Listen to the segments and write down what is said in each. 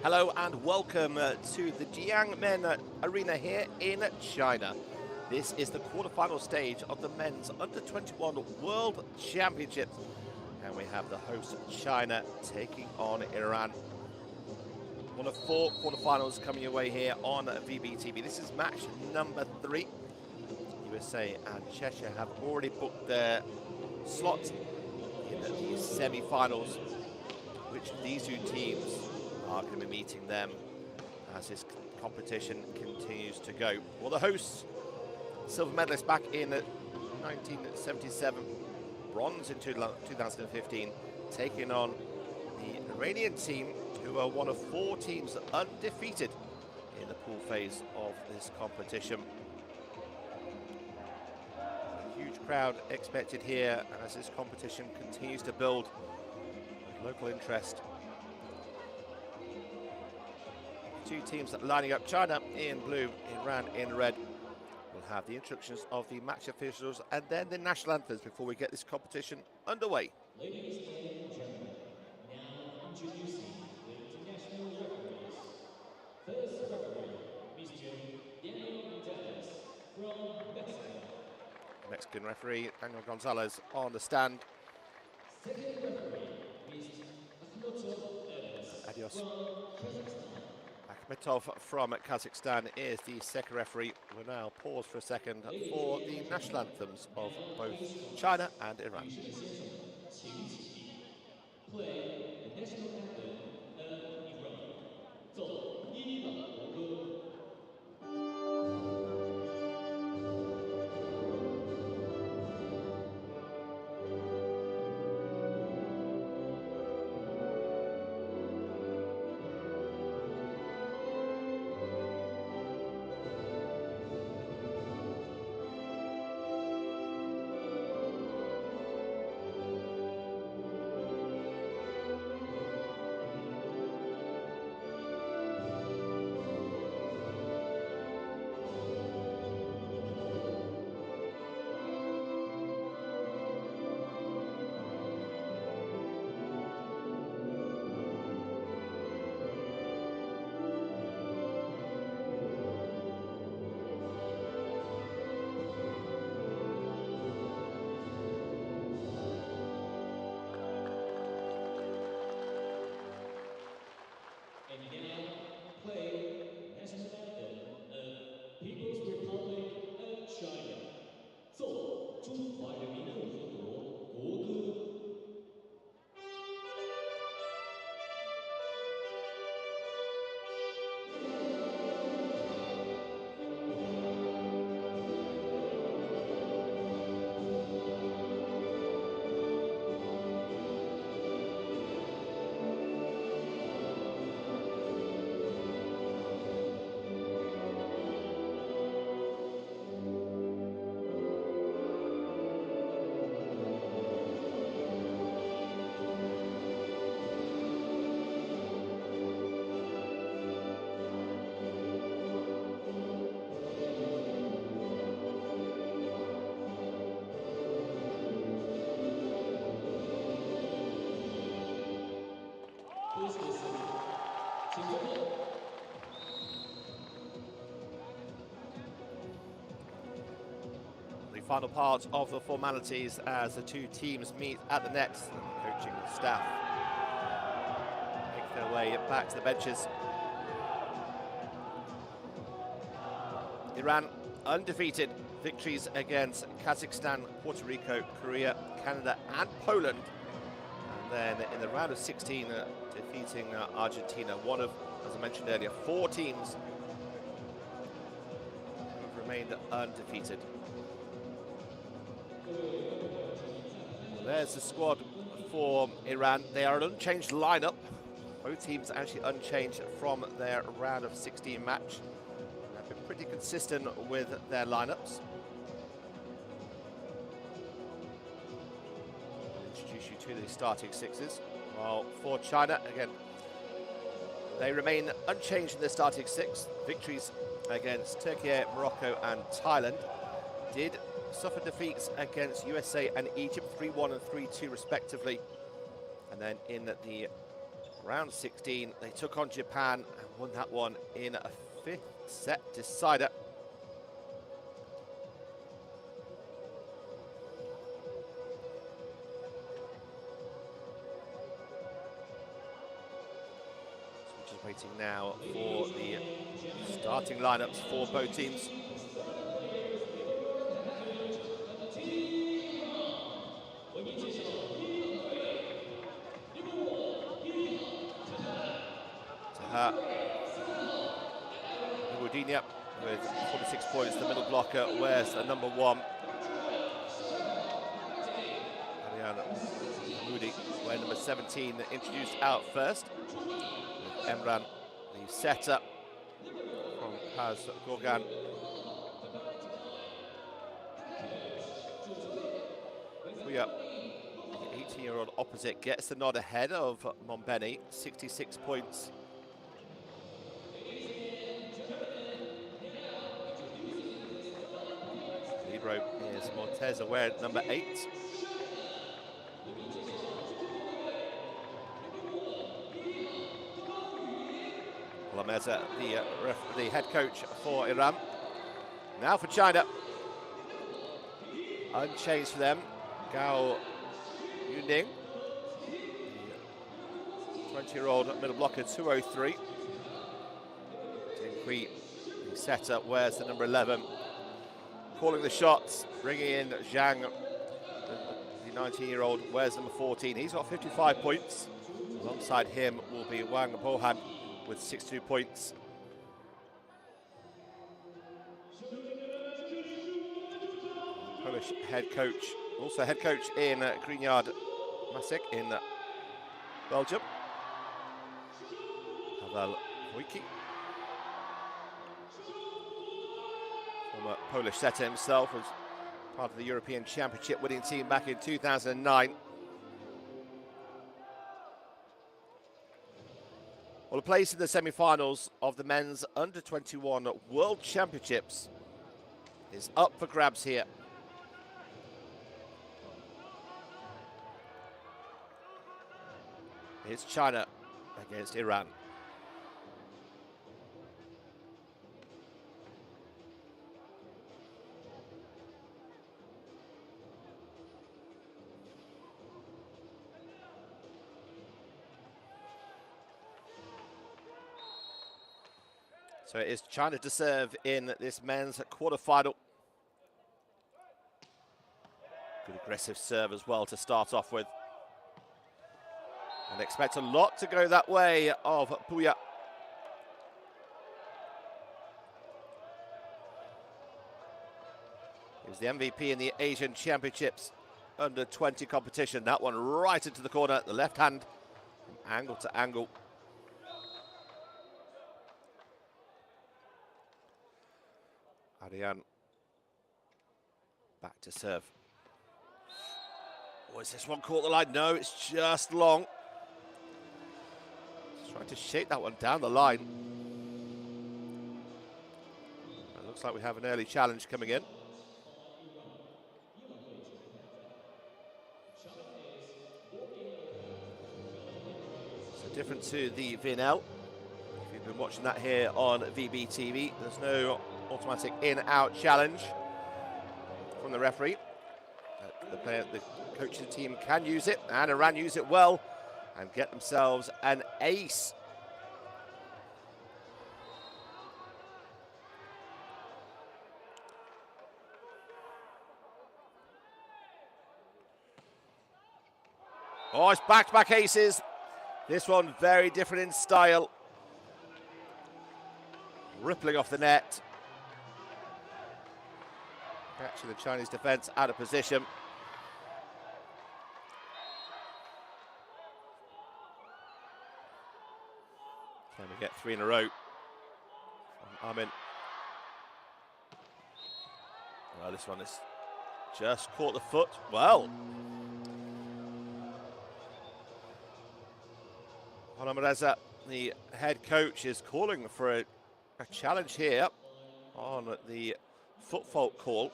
Hello and welcome to the Jiangmen arena here in China. This is the quarterfinal stage of the men's under-21 World Championships. And we have the host China taking on Iran. One of 4 quarterfinals coming your way here on VBTV. This is match number 3. USA and Cheshire have already booked their slot in the semi-finals, which these two teams are going to be meeting them as this competition continues to go. Well, the hosts, silver medalists back in 1977, bronze in 2015, taking on the Iranian team, who are one of 4 teams undefeated in the pool phase of this competition. A huge crowd expected here as this competition continues to build with local interest. 2 teams lining up, China in blue, Iran in red. We'll have the introductions of the match officials and then the national anthems before we get this competition underway. Ladies and gentlemen, now introducing the international referees. First referee, Mr. Daniel Gonzalez from Mexico. Mexican referee Daniel Gonzalez on the stand. Second referee, Mr. Adios. from Kazakhstan. Akhmetov from Kazakhstan is the second referee. We'll now pause for a second for the national anthems of both China and Iran. Play the national anthem of Iran. 走，伊朗国歌。The final part of the formalities as the 2 teams meet at the nets, and the coaching staff make their way back to the benches. Iran undefeated, victories against Kazakhstan, Puerto Rico, Korea, Canada and Poland. And then in the round of 16, defeating Argentina, one of, as I mentioned earlier, 4 teams who've remained undefeated. There's the squad for Iran. They are an unchanged lineup. Both teams actually unchanged from their round of 16 match. They've been pretty consistent with their lineups. I'll introduce you to the starting 6s. Well, for China, again, they remain unchanged in their starting 6. Victories against Turkey, Morocco and Thailand. Did suffer defeats against USA and Egypt, 3-1 and 3-2 respectively. And then in the Round 16, they took on Japan and won that one in a 5th set decider. So we're just waiting now for the starting lineups for both teams. Taha Nuruddinha with 46 points, the middle blocker wears the number 1. Ariana Moody wearing number 17, introduced out first. With Emran, the setter from Paz Gorgan. Puya, the 18-year-old opposite, gets the nod ahead of Mombeni, 66 points. Libero is Monteza wearing number 8. Lameza, the head coach for Iran. Now for China. Unchanged for them. Gao Yuning, the 20-year-old middle blocker, 203. Ting Hui, the setter, wears the number 11. Calling the shots, bringing in Zhang, the 19-year-old, wears number 14. He's got 55 points. Alongside him will be Wang Bohan with 62 points. Polish head coach, also head coach in Grignard Masek in Belgium, Pavel Wojcicki, former Polish setter himself, was part of the European Championship winning team back in 2009. Well, a place in the semi-finals of the men's under-21 World Championships is up for grabs here. It's China against Iran. So it is China to serve in this men's quarterfinal. Good aggressive serve as well to start off with. And expect a lot to go that way of Puya. He was the MVP in the Asian Championships under 20 competition. That one right into the corner, the left hand, from angle to angle. Ariane back to serve. Oh, is this one caught the line? No, it's just long. Just trying to shake that one down the line. It looks like we have an early challenge coming in. So different to the VNL. If you've been watching that here on VBTV, there's no automatic in-out challenge from the referee. The coaching team can use it, and Iran use it well and get themselves an ace. Oh, it's back-to-back aces. This one very different in style. Rippling off the net. Catching the Chinese defense out of position. Can we get 3 in a row from Armin? Well, this one is just caught the foot. Well. Honomareza, the head coach, is calling for a challenge here on the foot fault call.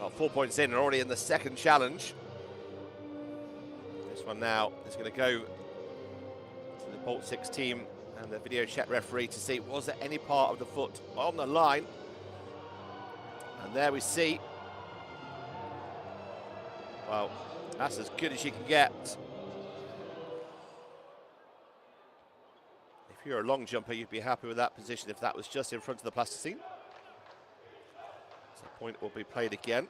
Well, 4 points in, and already in the second challenge. This one now is going to go to the Bolt 6 team and the video chat referee to see, was there any part of the foot on the line? And there we see. Well, that's as good as you can get. If you're a long jumper, you'd be happy with that position if that was just in front of the plasticine. So the point will be played again.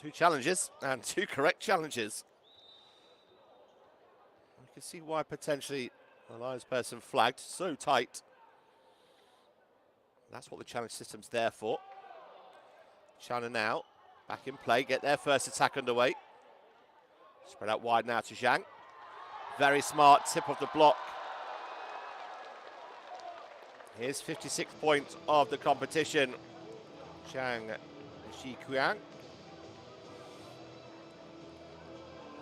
Two challenges and two correct challenges. You can see why potentially the linesperson flagged so tight. That's what the challenge system's there for. China now back in play, get their first attack underway. Spread out wide now to Zhang. Very smart tip of the block. Here's 56th point of the competition. Zhang Xiquan.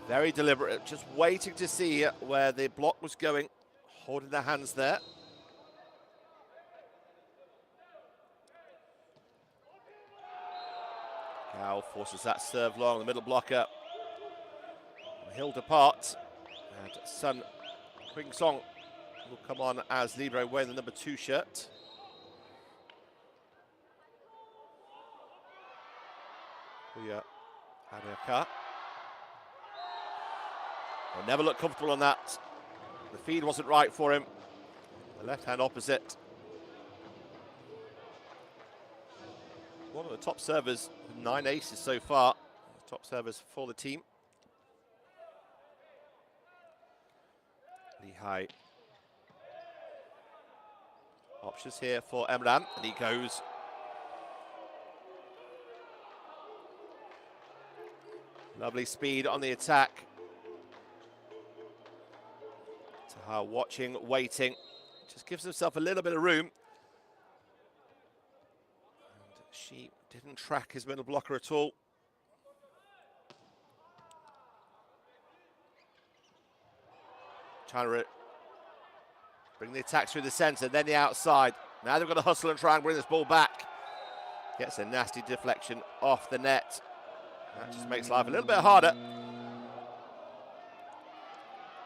Very deliberate, just waiting to see where the block was going, holding their hands there. Gao forces that serve long, the middle blocker. Held apart, and Sun Qing-song will come on as libero wearing the number 2 shirt. Huya Ariaka. Well, never looked comfortable on that. The feed wasn't right for him. The left hand opposite. One of the top servers, 9 aces so far. Top servers for the team. Li Hai. Options here for Emran, and he goes. Lovely speed on the attack. Taha watching, waiting. Just gives himself a little bit of room. And she didn't track his middle blocker at all. Trying to bring the attack through the centre, then the outside. Now they've got to hustle and try and bring this ball back. Gets a nasty deflection off the net. That just makes life a little bit harder.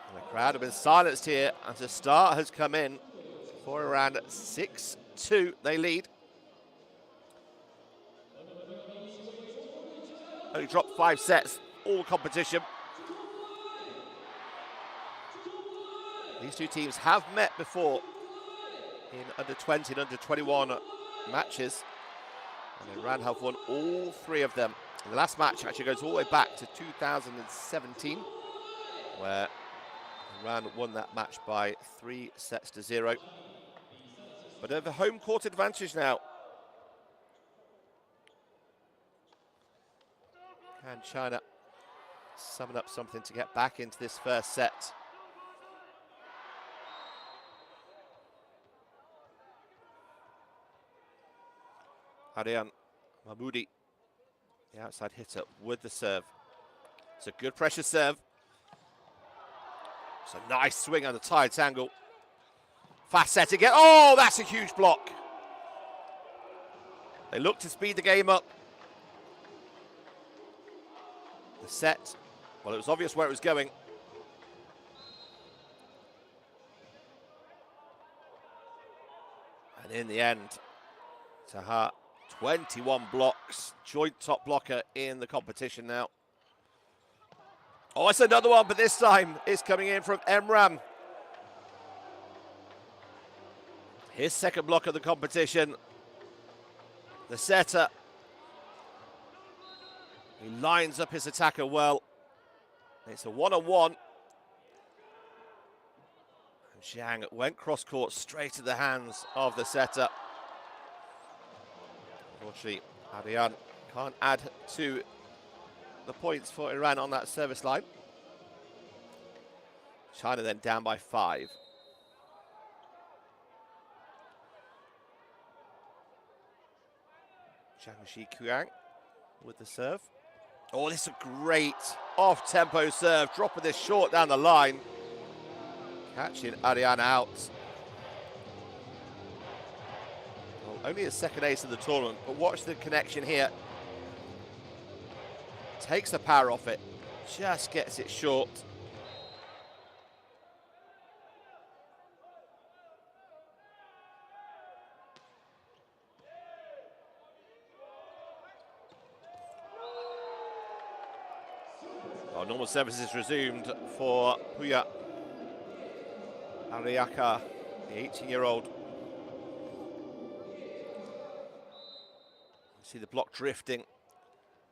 And the crowd have been silenced here as a start has come in for around 6-2. They lead. Only dropped 5 sets, all competition. These two teams have met before in under 20 and under 21 matches. And Iran have won all 3 of them. And the last match actually goes all the way back to 2017, where Iran won that match by 3-0. But they have a home court advantage now. Can China summon up something to get back into this first set? Arian Mahmoudi, the outside hitter with the serve. It's a good pressure serve. It's a nice swing on the tight angle. Fast set again. Oh, that's a huge block. They look to speed the game up. The set, well, it was obvious where it was going. And in the end, Taha, 21 blocks, joint top blocker in the competition now. Oh, it's another one, but this time it's coming in from Emran. His second block of the competition. The setter. He lines up his attacker well. It's a one-on-one. And Zhang went cross-court straight to the hands of the setter. Unfortunately, Arian can't add to the points for Iran on that service line. China then down by 5. Zhang Xiquan with the serve. Oh, this is a great off-tempo serve, dropping this short down the line. Catching Arian out. Only his second ace of the tournament, but watch the connection here. Takes the power off it, just gets it short. Well, normal services resumed for Puya Ariaka, the 18-year-old. See the block drifting,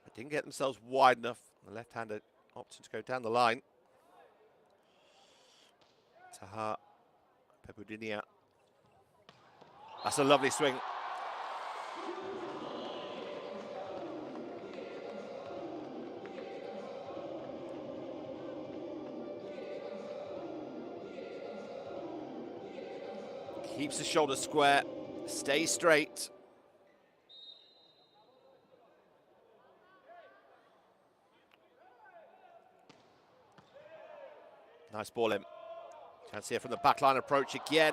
but didn't get themselves wide enough. The left-hander opting to go down the line. Taha Pepudinia. That's a lovely swing. Keeps the shoulder square, stays straight. Nice ball in. Can see it from the backline approach again.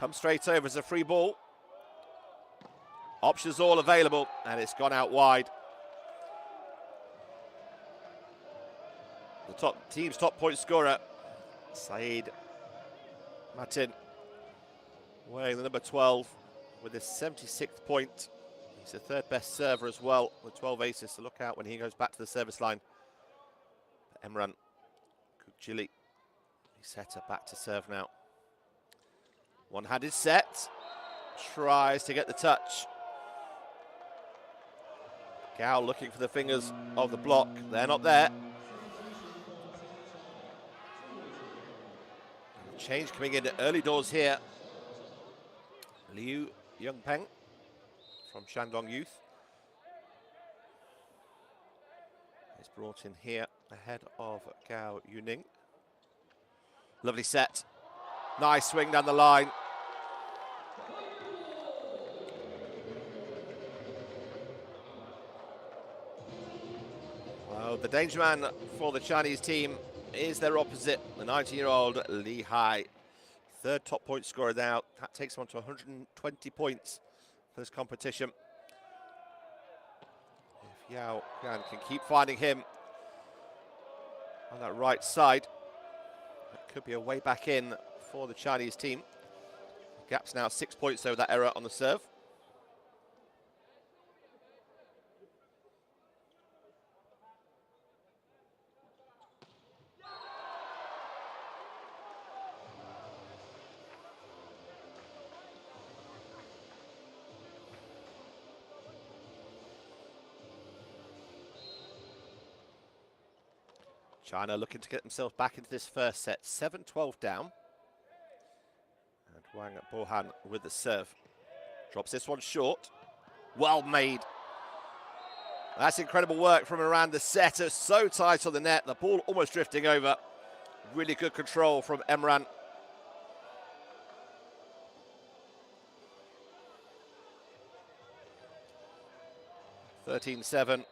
Comes straight over as a free ball. Options all available, and it's gone out wide. The team's top point scorer, Saeed Matin, wearing the number 12 with his 76th point. He's the third best server as well with 12 aces, so look out when he goes back to the service line. Emran Kukjili, he set her back to serve now. One-handed set, tries to get the touch. Gao looking for the fingers of the block, they're not there. Change coming in early doors here. Liu Yongpeng from Shandong Youth is brought in here ahead of Gao Yuning. Lovely set. Nice swing down the line. Well, the danger man for the Chinese team is their opposite, the 19-year-old Li Hai. Third top point scorer now. That takes him on to 120 points for this competition. If Yao Yan can keep finding him on that right side, that could be a way back in for the Chinese team. The gap's now 6 points over that error on the serve. China looking to get themselves back into this first set. 7-12 down. And Wang Bohan with the serve. Drops this one short. Well made. That's incredible work from around the setter. So tight on the net. The ball almost drifting over. Really good control from Emran. (13-7).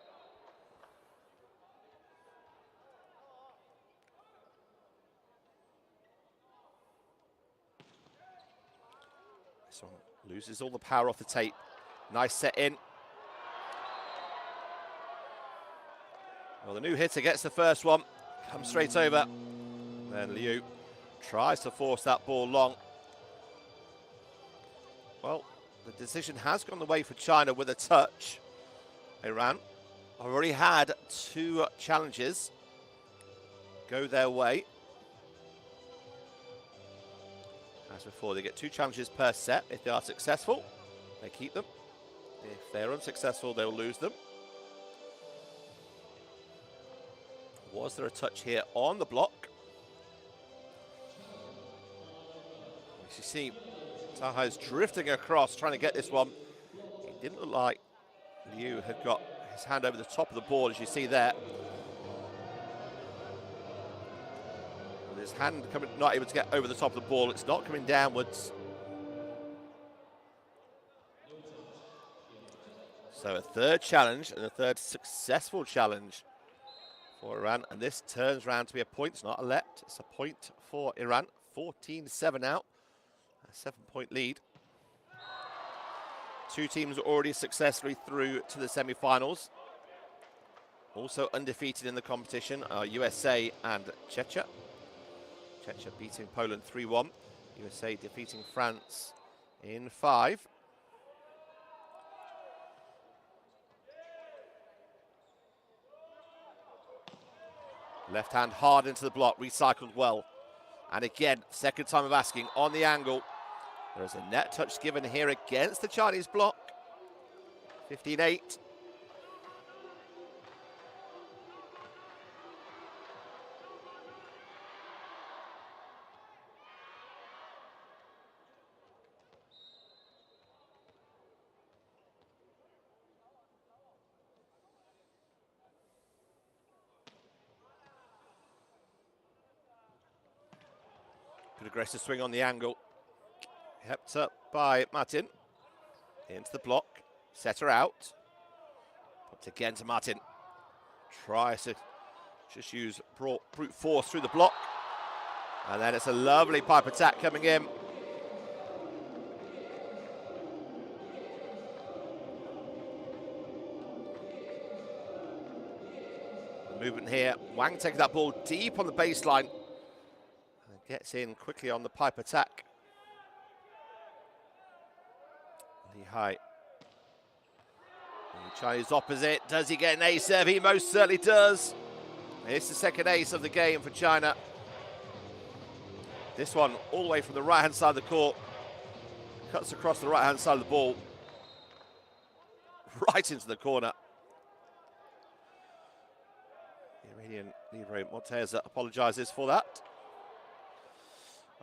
Loses all the power off the tape. Nice set in. Well, the new hitter gets the first one. Comes straight over. Then Liu tries to force that ball long. Well, the decision has gone the way for China with a touch. Iran already had 2 challenges go their way. As before, they get 2 challenges per set. If they are successful, they keep them. If they're unsuccessful, they'll lose them. Was there a touch here on the block? As you see, Taha's drifting across, trying to get this one. It didn't look like Liu had got his hand over the top of the ball, as you see there. His hand not able to get over the top of the ball. It's not coming downwards. So a third challenge and a third successful challenge for Iran. And this turns around to be a point. It's not a let. It's a point for Iran. 14-7 out. A 7-point lead. Two teams already successfully through to the semi-finals. Also undefeated in the competition are USA and Czechia. Czechia beating Poland 3-1. USA defeating France in 5. Left hand hard into the block, recycled well. And again, second time of asking on the angle. There is a net touch given here against the Chinese block. 15-8. Good aggressive swing on the angle. Kept up by Martin. Into the block. Set her out. Puts again to Martin. Tries to just use brute force through the block. And then it's a lovely pipe attack coming in. The movement here. Wang taking that ball deep on the baseline. And gets in quickly on the pipe attack. Li Hai. The Chinese opposite. Does he get an ace serve? He most certainly does. It's the second ace of the game for China. This one all the way from the right-hand side of the court. Cuts across the right-hand side of the ball. Right into the corner. The Iranian Libre Monteza apologises for that.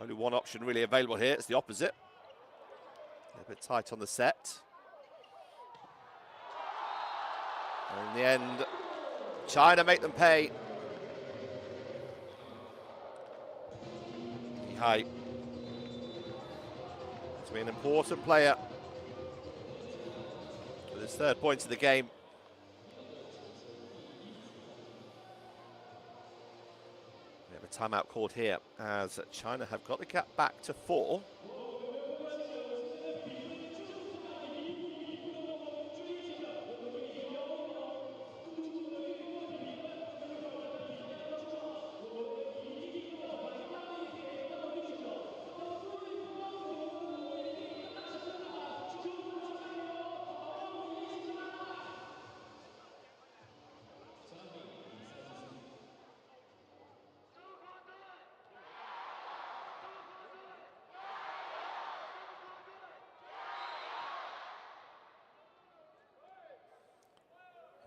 Only one option really available here. It's the opposite. A bit tight on the set. And in the end, China make them pay. Li Hai. To be an important player with his third point of the game. We have a timeout called here as China have got the gap back to 4.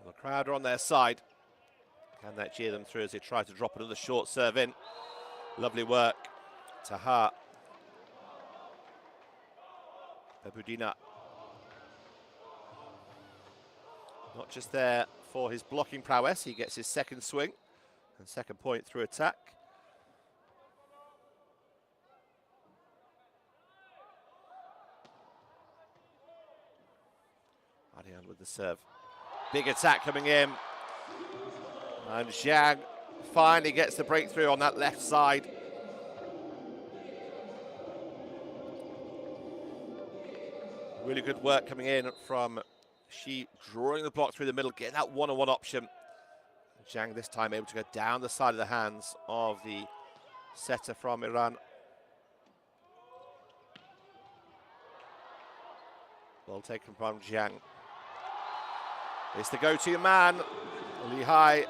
The crowd are on their side. Can that cheer them through as they try to drop another short serve in? Lovely work. Taha. Babudina. Not just there for his blocking prowess, he gets his second swing and second point through attack. Adian with the serve. Big attack coming in. And Zhang finally gets the breakthrough on that left side. Really good work coming in from Xi, drawing the block through the middle, getting that one-on-one option. Zhang this time able to go down the side of the hands of the setter from Iran. Well taken from Zhang. It's the go-to man, Li Hai.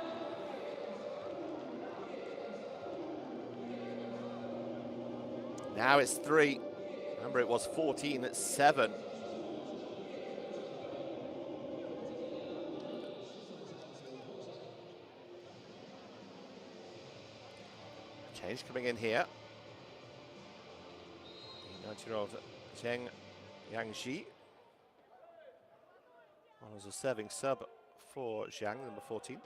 Now it's 3. Remember, it was 14-7. Change coming in here. The 19-year-old Zheng Yangxi. Was a serving sub for Zhang, number 14.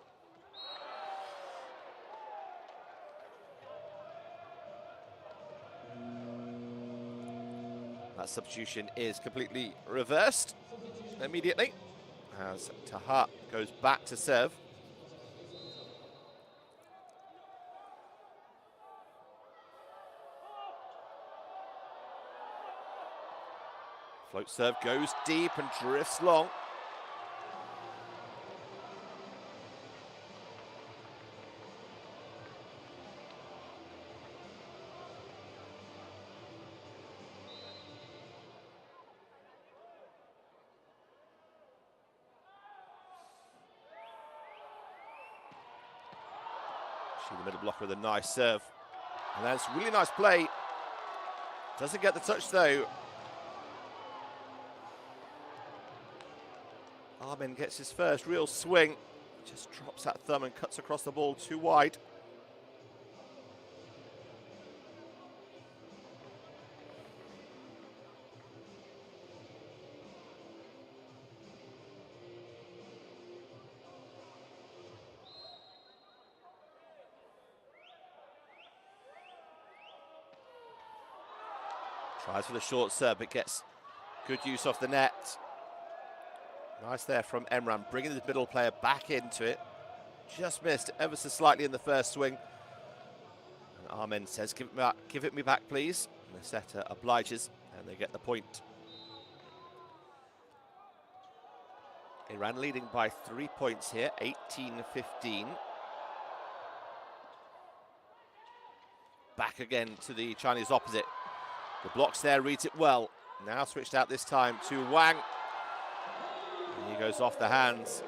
That substitution is completely reversed immediately as Taha goes back to serve. Float serve goes deep and drifts long. See the middle blocker with a nice serve. And that's really nice play. Doesn't get the touch though. Jiangmen gets his first real swing. Just drops that thumb and cuts across the ball too wide. Tries for the short serve, but gets good use off the net. Nice there from Emran, bringing the middle player back into it. Just missed ever so slightly in the first swing. And Jiangmen says, give it me back, please. And the setter obliges, and they get the point. Iran leading by 3 points here, 18-15. Back again to the Chinese opposite. The blocks there, reads it well. Now switched out this time to Wang. And he goes off the hands.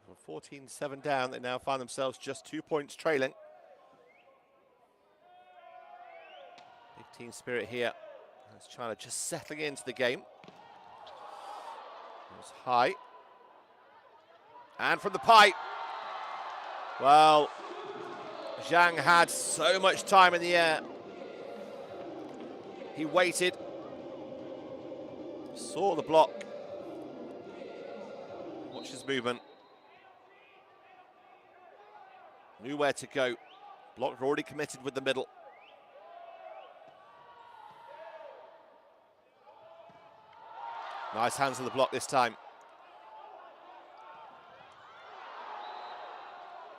From 14-7 down, they now find themselves just 2 points trailing. Big team spirit here. As China just settling into the game. It was high. And from the pipe. Well, Zhang had so much time in the air. He waited. Saw the block. Watch his movement. Knew where to go. Block already committed with the middle. Nice hands on the block this time.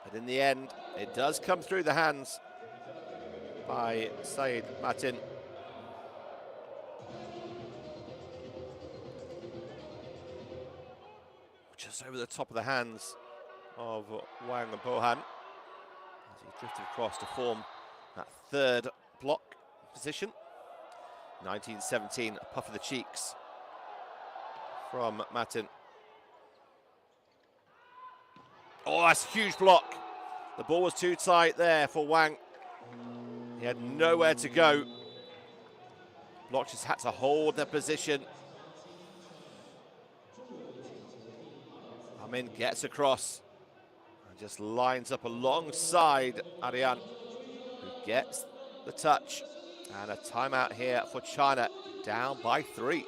But in the end, it does come through the hands by Said Matin. Just over the top of the hands of Wang and Bohan as he drifted across to form that third block position. 19-17, a puff of the cheeks from Matin. Oh, that's a huge block. The ball was too tight there for Wang. He had nowhere to go. Block just had to hold their position. Amin gets across and just lines up alongside Arian, who gets the touch. And a timeout here for China, down by 3.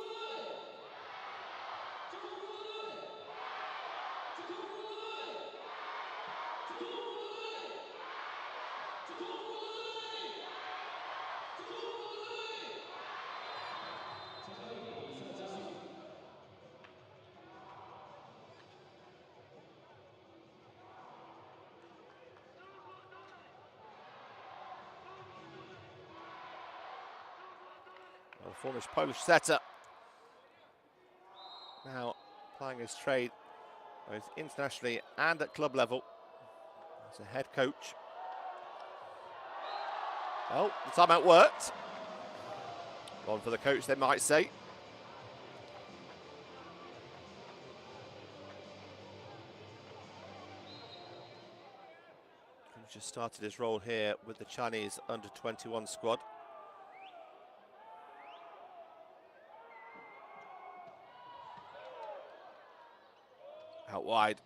The former Polish setter, now plying his trade both internationally and at club level as a head coach. Well, the timeout worked. One for the coach, they might say. He's just started his role here with the Chinese under-21 squad. Out wide.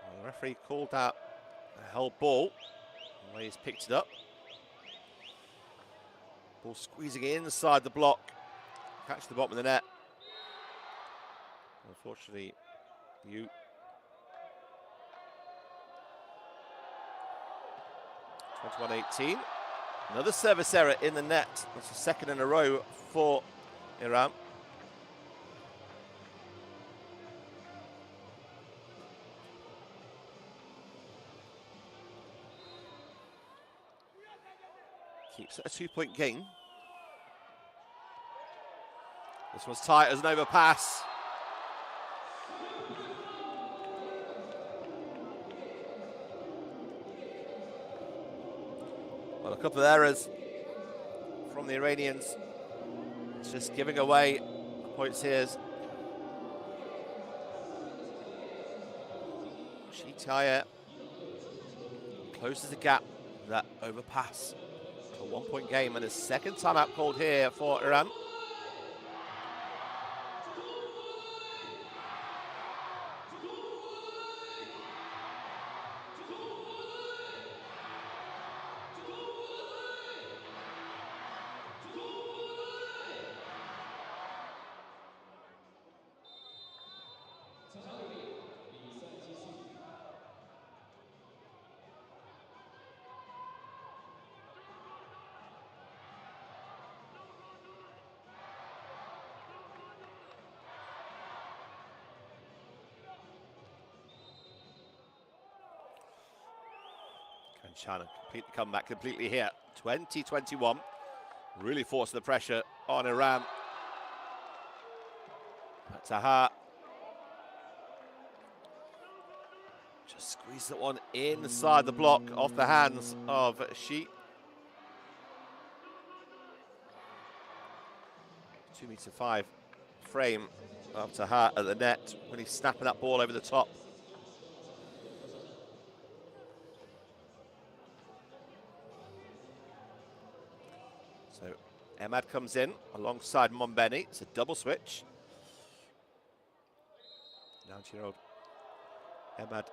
Well, the referee called out a held ball. The way he's picked it up. Ball squeezing inside the block. Catch the bottom of the net. Unfortunately, 21-18. Another service error in the net. That's the second in a row for Iran. Keeps it a 2-point game. This one's tight as an overpass. Well, a couple of errors from the Iranians. It's just giving away points here. Shitaya closes the gap with that overpass. A 1-point game and a second timeout called here for Iran. And China completely come back completely here. 2021. Really forcing the pressure on Iran. Taha just squeezed that one inside the block off the hands of Shi. 2-meter-5 frame of Taha at the net when he's snapping that ball over the top. So Ahmad comes in alongside Mombeni. It's a double switch. 19-year-old Ahmad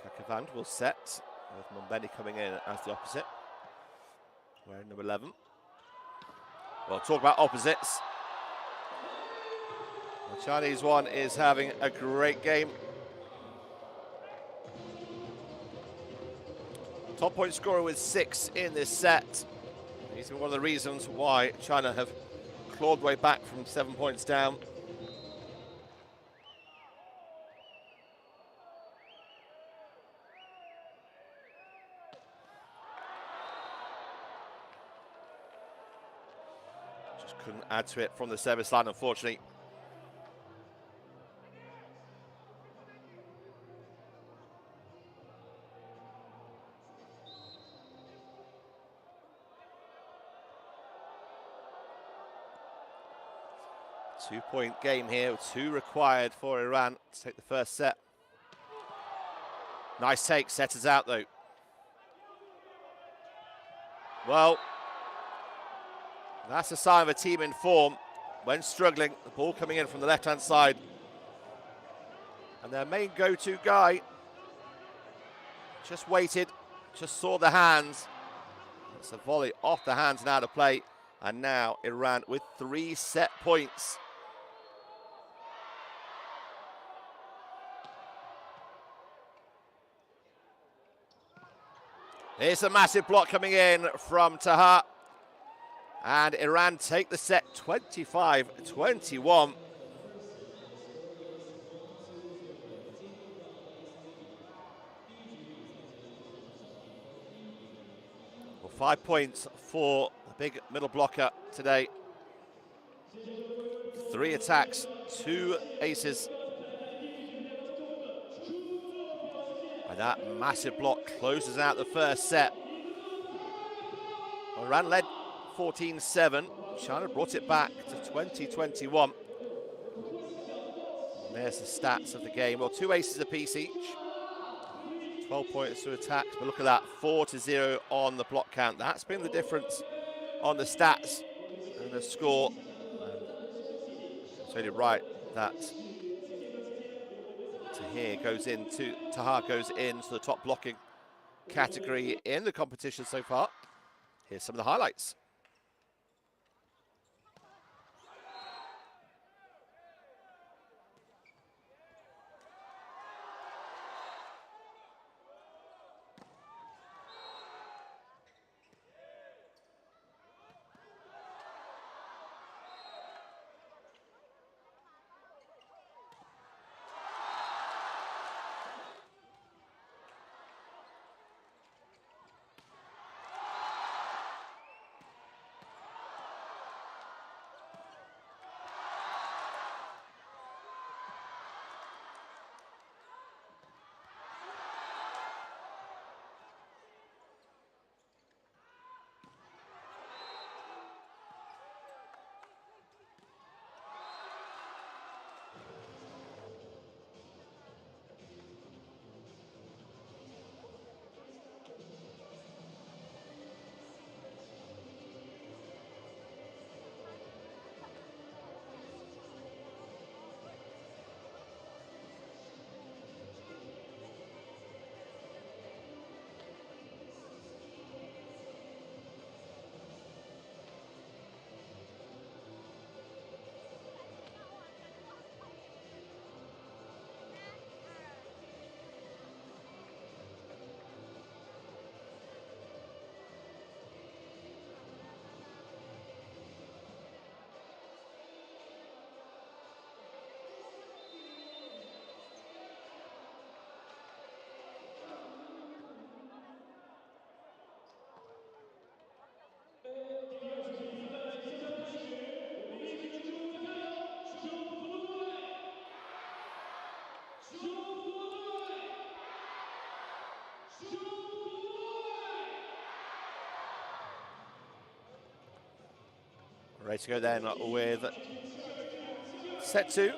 Kakavand will set, with Mombeni coming in as the opposite, wearing number 11. Well, talk about opposites. The Chinese one is having a great game. Top point scorer with 6 in this set. He's been one of the reasons why China have clawed way back from 7 points down. Just couldn't add to it from the service line, unfortunately. Two-point game here, with 2 required for Iran to take the first set. Nice take, setters out though. Well, that's a sign of a team in form. When struggling, the ball coming in from the left-hand side. And their main go-to guy just waited, just saw the hands. It's a volley off the hands and out of play. And now Iran with 3 set points. Here's a massive block coming in from Taha. And Iran take the set 25-21. Well, 5 points for the big middle blocker today. 3 attacks, 2 aces. And that massive block closes out the first set. Iran led 14-7. China brought it back to 20-21. There's the stats of the game. Well, 2 aces apiece each. 12 points to attacks, but look at that, 4-0 on the block count. That's been the difference on the stats and the score. It's only right that Taha goes into the top blocking category in the competition so far. Here's some of the highlights. Away to go then with set 2.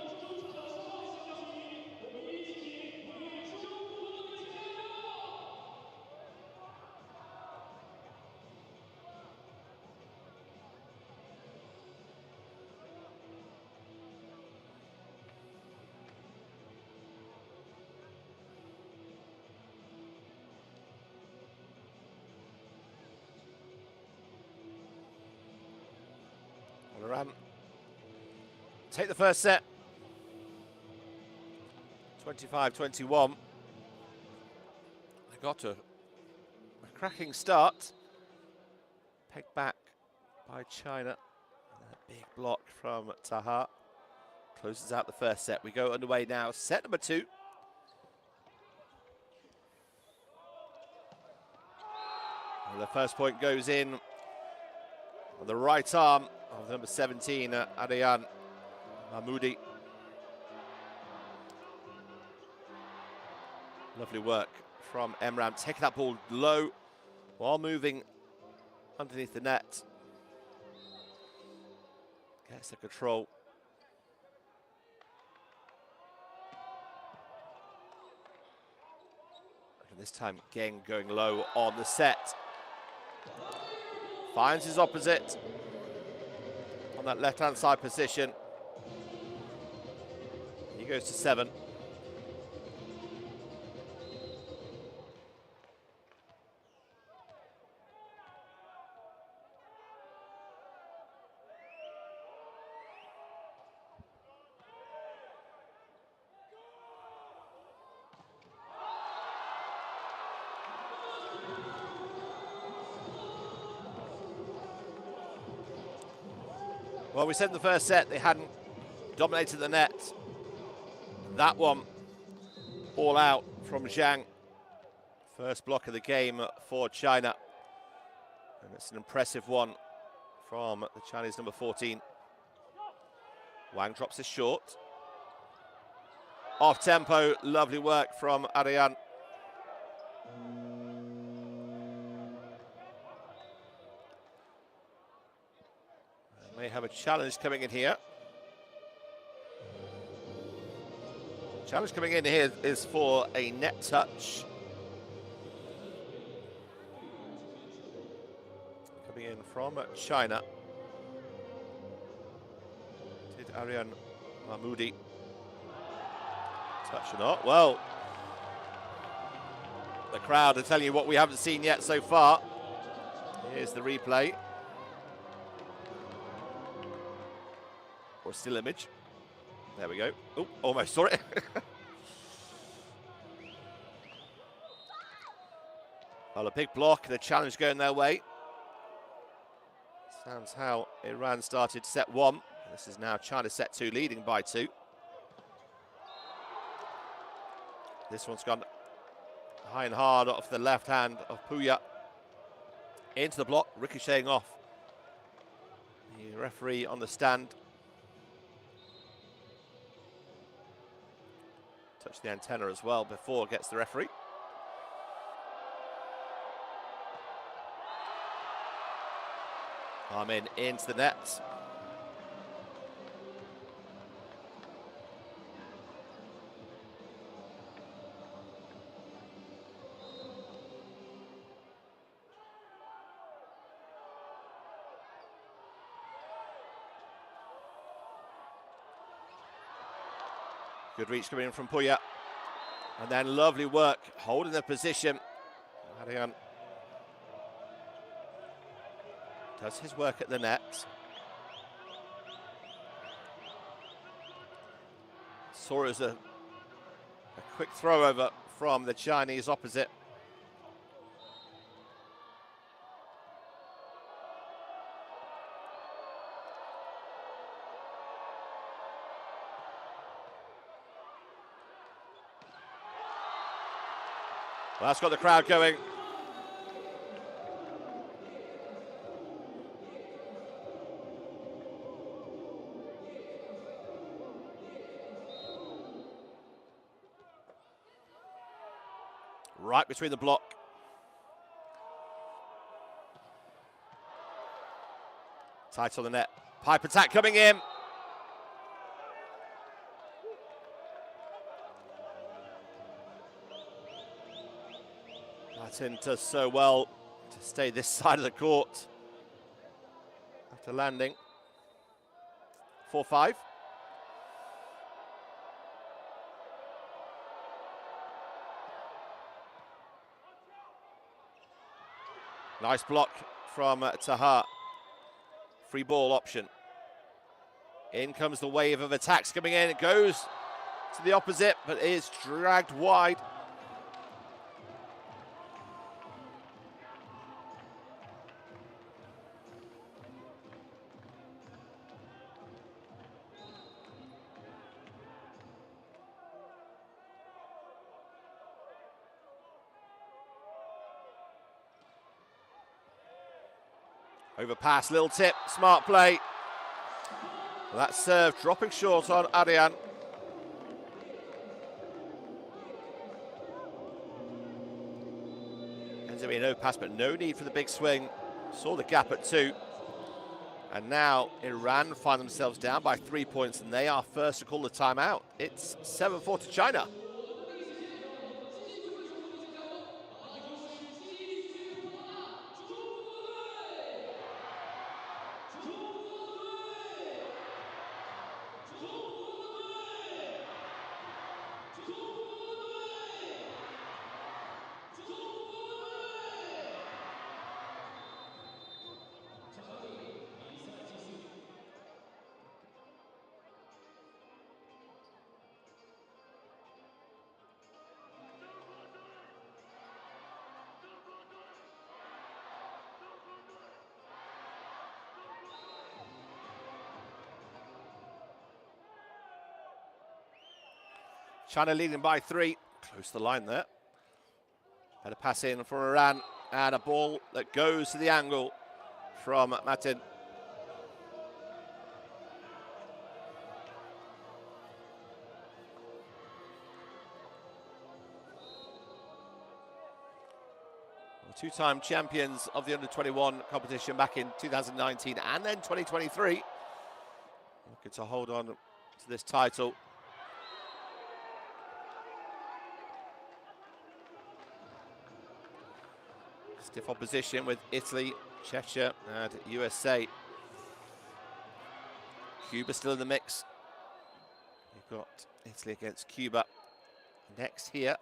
Iran take the first set. 25-21. They got a cracking start. Pegged back by China. And a big block from Taha. Closes out the first set. We go underway now. Set number 2. And the first point goes in on the right arm of number 17, Arian Mahmoudi. Lovely work from Emran, taking that ball low while moving underneath the net. Gets the control. And this time, Geng going low on the set. Finds his opposite on that left-hand side position. He goes to 7. Well, we said in the first set they hadn't dominated the net. That one, all out from Zhang. First block of the game for China. And it's an impressive one from the Chinese number 14. Wang drops it short. Off tempo, lovely work from Arian. May have a challenge coming in here. Challenge coming in here is for a net touch. Coming in from China. Did Arian Mahmoudi touch or not? Well, the crowd are telling you what we haven't seen yet so far. Here's the replay. Or still image. There we go. Oh, almost saw it. Well, a big block and a challenge going their way. Sounds how Iran started set 1. This is now China set 2, leading by 2. This one's gone high and hard off the left hand of Puya. Into the block, ricocheting off. The referee on the stand. Touch the antenna as well before it gets the referee. Armin into the net. Good reach coming in from Puya. And then lovely work, holding the position. Arian does his work at the net. Saw it as a quick throw over from the Chinese opposite. Well, that's got the crowd going. Right between the block. Tight on the net. Pipe attack coming in. Martin does so well to stay this side of the court after landing. 4-5. Nice block from Taha. Free ball option. In comes the wave of attacks coming in. It goes to the opposite, but is dragged wide. Overpass, little tip, smart play. That serve dropping short on Ariane. Ends up being no pass, but no need for the big swing. Saw the gap at 2. And now Iran find themselves down by 3 points, and they are first to call the timeout. It's 7-4 to China. China leading by 3. Close to the line there. Better pass in for Iran. And a ball that goes to the angle from Matin. Two-time champions of the under-21 competition back in 2019 and then 2023. Looking to hold on to this title. Stiff opposition with Italy, Czechia and USA. Cuba still in the mix. You've got Italy against Cuba next here.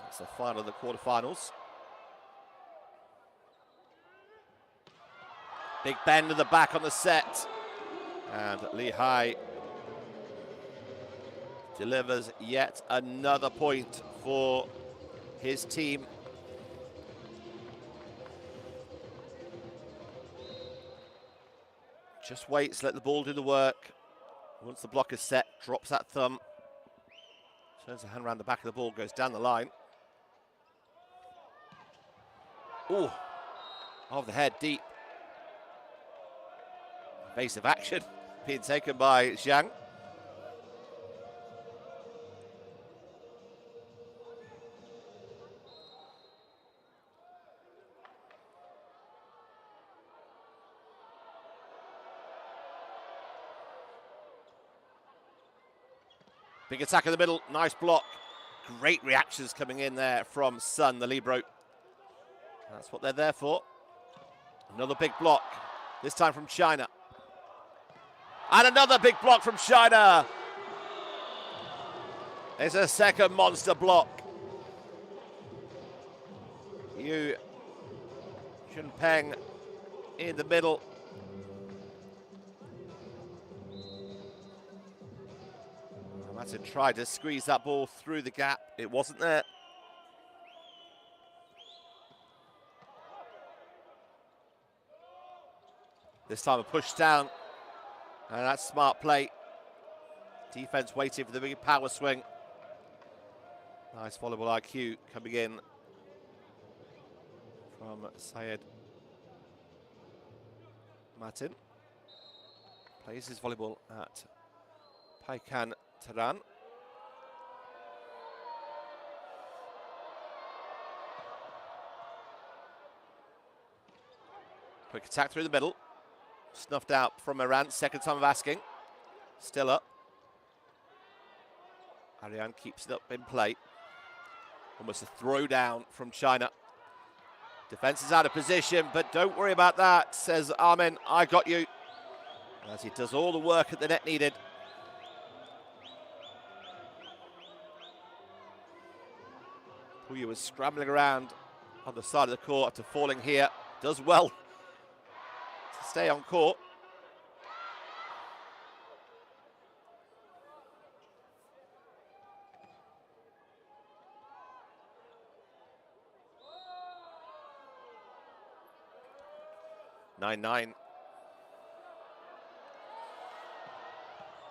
That's the final of the quarterfinals. Big bend to the back on the set. And Lehigh delivers yet another point for his team. Just waits, let the ball do the work. Once the block is set, drops that thumb. Turns the hand around the back of the ball, goes down the line. Ooh, off the head, deep. Evasive action being taken by Zhang. Big attack in the middle, nice block. Great reactions coming in there from Sun, the libero. That's what they're there for. Another big block, this time from China. And another big block from China. It's a second monster block. Yu Chunpeng in the middle. Martin tried to squeeze that ball through the gap. It wasn't there. This time a push down. And that's smart play. Defense waiting for the big power swing. Nice volleyball IQ coming in from Syed Martin. Plays his volleyball at Paikan Tehran. Quick attack through the middle. Snuffed out from Iran. Second time of asking. Still up. Ariane keeps it up in play. Almost a throw down from China. Defense is out of position, but don't worry about that, says Armin. I got you. As he does all the work at the net needed. Puyo was scrambling around on the side of the court after falling here. Does well to stay on court. Nine.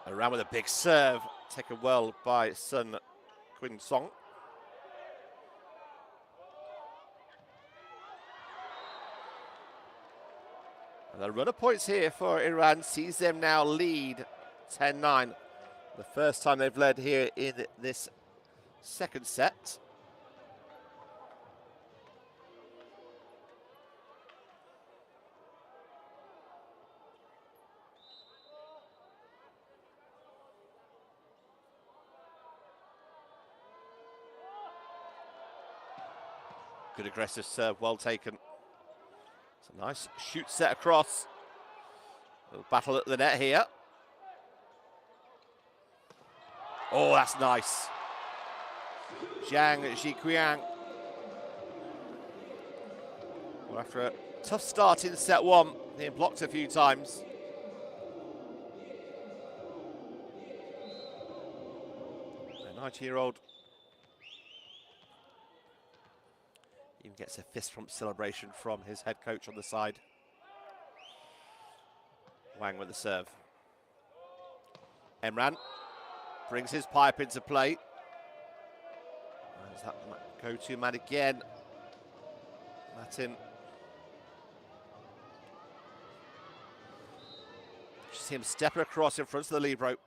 Around with a big serve, taken well by Sun Quinn Song. And the runner points here for Iran sees them now lead 10-9. The first time they've led here in this second set. Good aggressive serve, well taken. It's a nice shoot set across. Little battle at the net here. Oh, that's nice. Zhang Jiqiang. Well, after a tough start in set one, being blocked a few times. A 90-year-old even gets a fist bump celebration from his head coach on the side. Wang with the serve. Emran brings his pipe into play. There's that go-to man again. Martin. Just see him stepping across in front of the lead rope.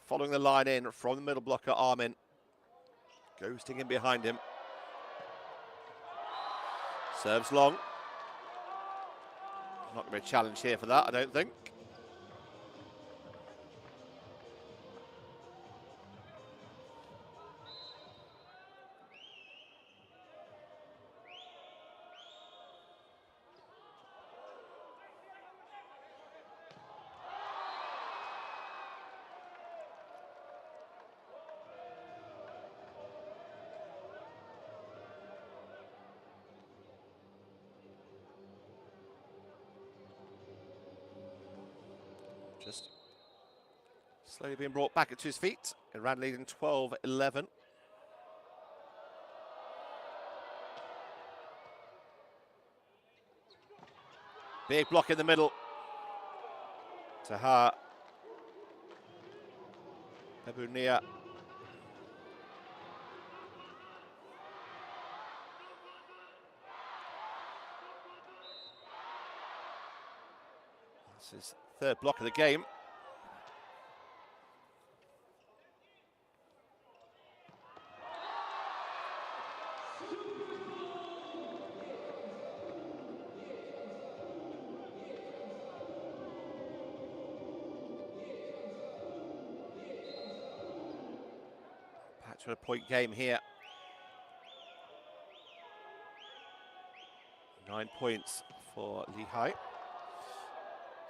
Following the line in from the middle blocker, Armin. Ghosting in behind him. Serves long. Not going to be a challenge here for that, I don't think. Just slowly being brought back to his feet. Iran leading 12-11. Big block in the middle. Taha. Pebunia. This is third block of the game. Back to a point game here. 9 points for Lehigh.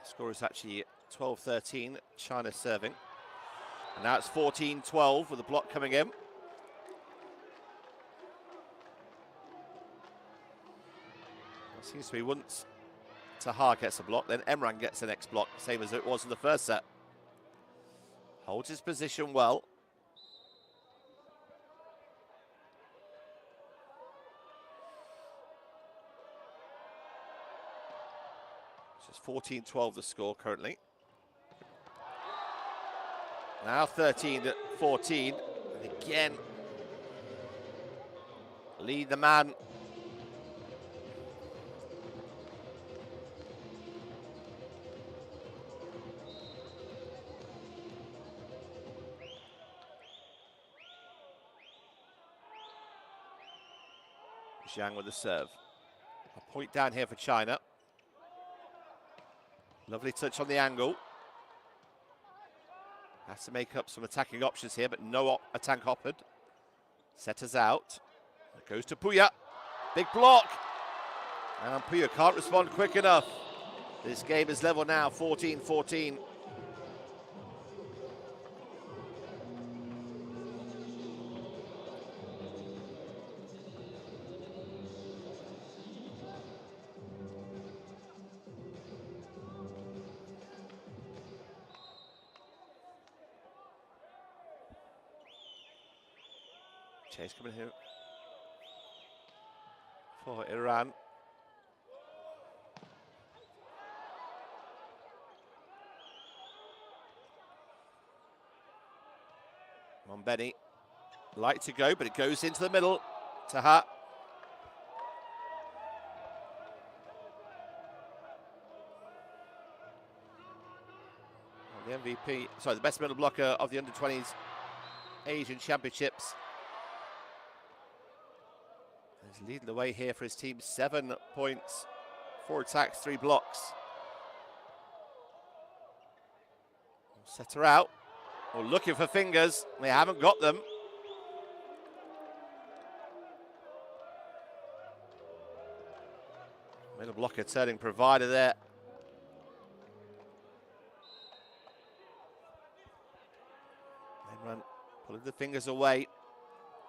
Score is actually 12-13, China serving. And now it's 14-12 with the block coming in. It seems to be once Taha gets a block, then Emran gets the next block, same as it was in the first set. Holds his position well. It's 14-12 the score currently. Now 13-14. And again, lead the man. Zhang with the serve. A point down here for China. Lovely touch on the angle. Has to make up some attacking options here, but no attack offered. Setters out. It goes to Puya. Big block. And Puya can't respond quick enough. This game is level now, 14-14. Chase coming here for Iran. Benny, light to go, but it goes into the middle. Taha. The MVP, sorry, the best middle blocker of the under-20s Asian Championships. He's leading the way here for his team. 7 points, 4 attacks, 3 blocks. Set her out. Oh, looking for fingers. They haven't got them. Middle blocker turning provider there. Run, pulling the fingers away.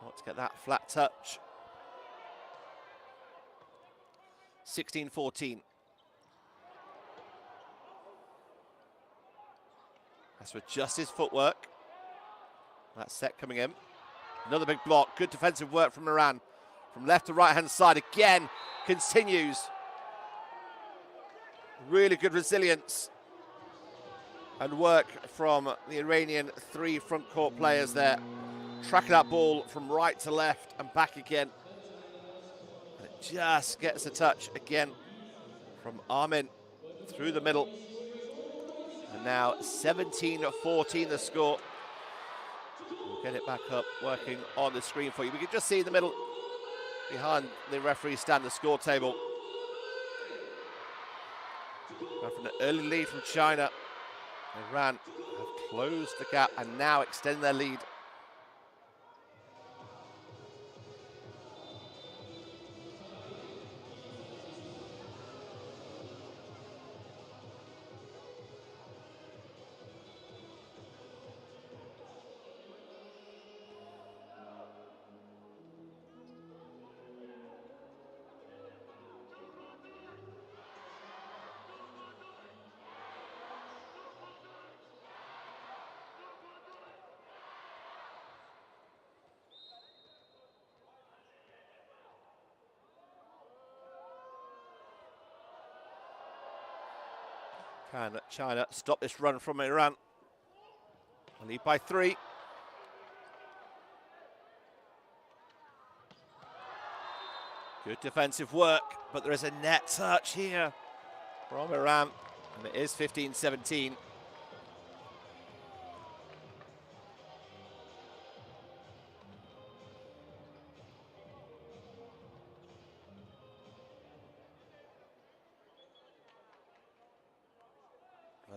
Not to get that flat touch. 16-14. Has to adjust his footwork. That set coming in. Another big block. Good defensive work from Iran. From left to right hand side again. Continues. Really good resilience and work from the Iranian 3 front court players there. Tracking that ball from right to left and back again. And it just gets a touch again from Armin through the middle. And now 17-14 the score. We'll get it back up working on the screen for you. We can just see in the middle behind the referee stand the score table. From an early lead from China, Iran have closed the gap and now extend their lead. Can China stop this run from Iran? A lead by 3. Good defensive work, but there is a net touch here from Iran, and it is 15-17.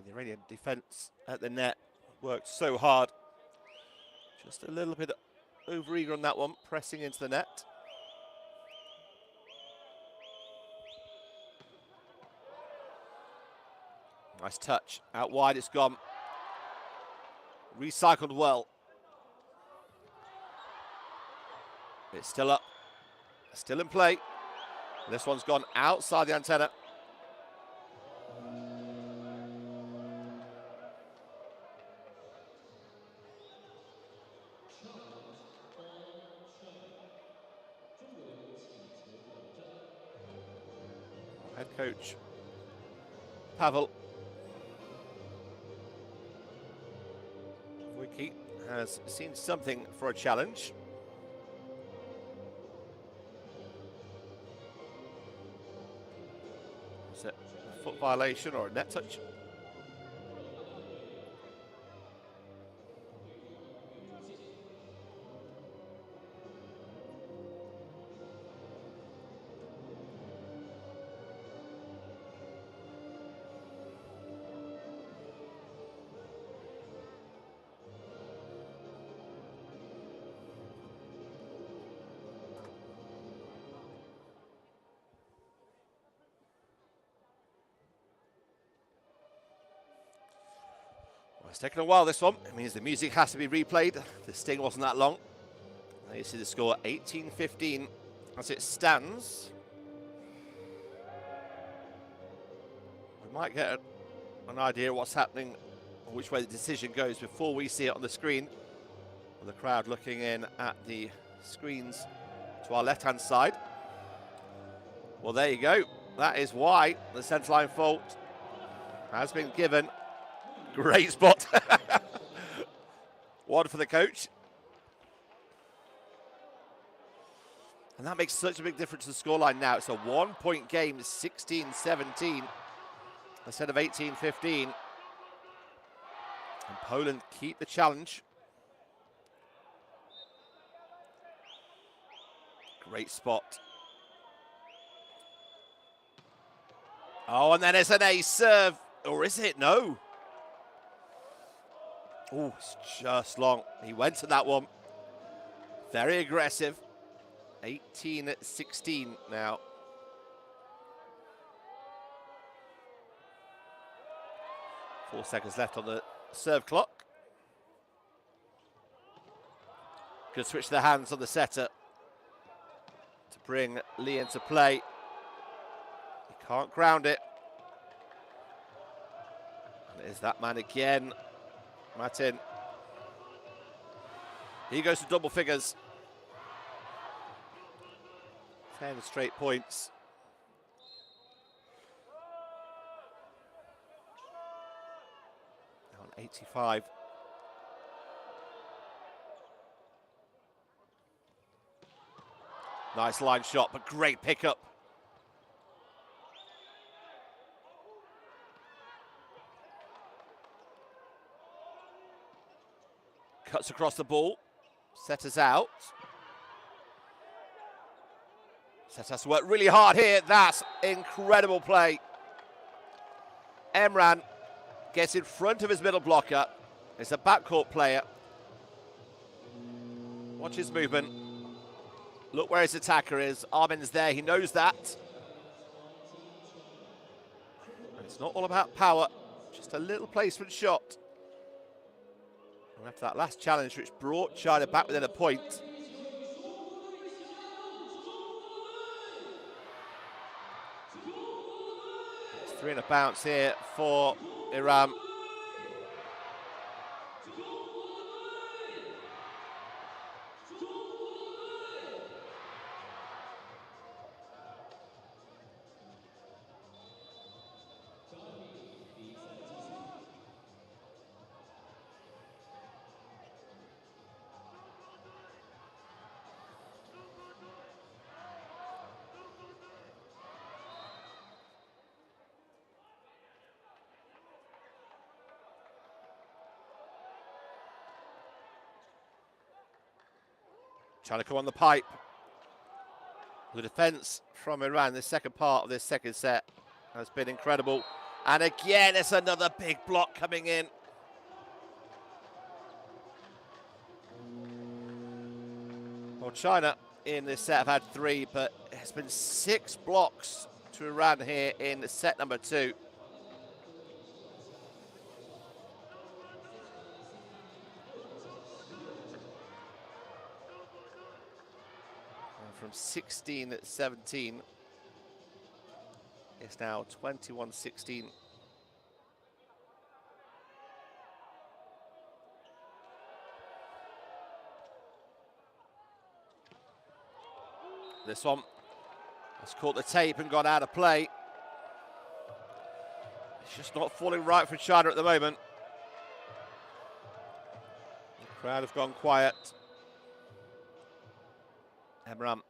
The Iranian defense at the net worked so hard. Just a little bit over-eager on that one, pressing into the net. Nice touch. Out wide, it's gone. Recycled well. It's still up. Still in play. This one's gone outside the antenna. Head coach Pavel Wiki has seen something for a challenge. Is it a foot violation or a net touch? It's taken a while, this one. It means the music has to be replayed. The sting wasn't that long. There you see the score, 18-15 as it stands. We might get an idea of what's happening or which way the decision goes before we see it on the screen. With the crowd looking in at the screens to our left-hand side. Well, there you go. That is why the centre-line fault has been given. Great spot. One for the coach. And that makes such a big difference to the scoreline now. It's a 1-point game, 16-17 instead of 18-15. And Poland keep the challenge. Great spot. Oh, and then it's an ace serve. Or is it? No. Oh, it's just long. He went to that one. Very aggressive. 18-16 now. Four seconds left on the serve clock. Good switch the hands on the setter to bring Lee into play. He can't ground it. And it is that man again. Martin. He goes to double figures. 10 straight points. Now on 85. Nice line shot, but great pickup. Cuts across the ball. Setters out. Setter has to work really hard here. That's incredible play. Emran gets in front of his middle blocker. It's a backcourt player. Watch his movement. Look where his attacker is. Armin's there, he knows that. And it's not all about power, just a little placement shot. And after that last challenge, which brought China back within a point. It's 3 and a bounce here for Iran. Trying to come on the pipe. The defence from Iran, the second part of this second set, has been incredible. And again, it's another big block coming in. Well, China in this set have had 3, but it's been 6 blocks to Iran here in set number 2. From 16-17, it's now 21-16. This one has caught the tape and gone out of play. It's just not falling right for China at the moment. The crowd have gone quiet. Emran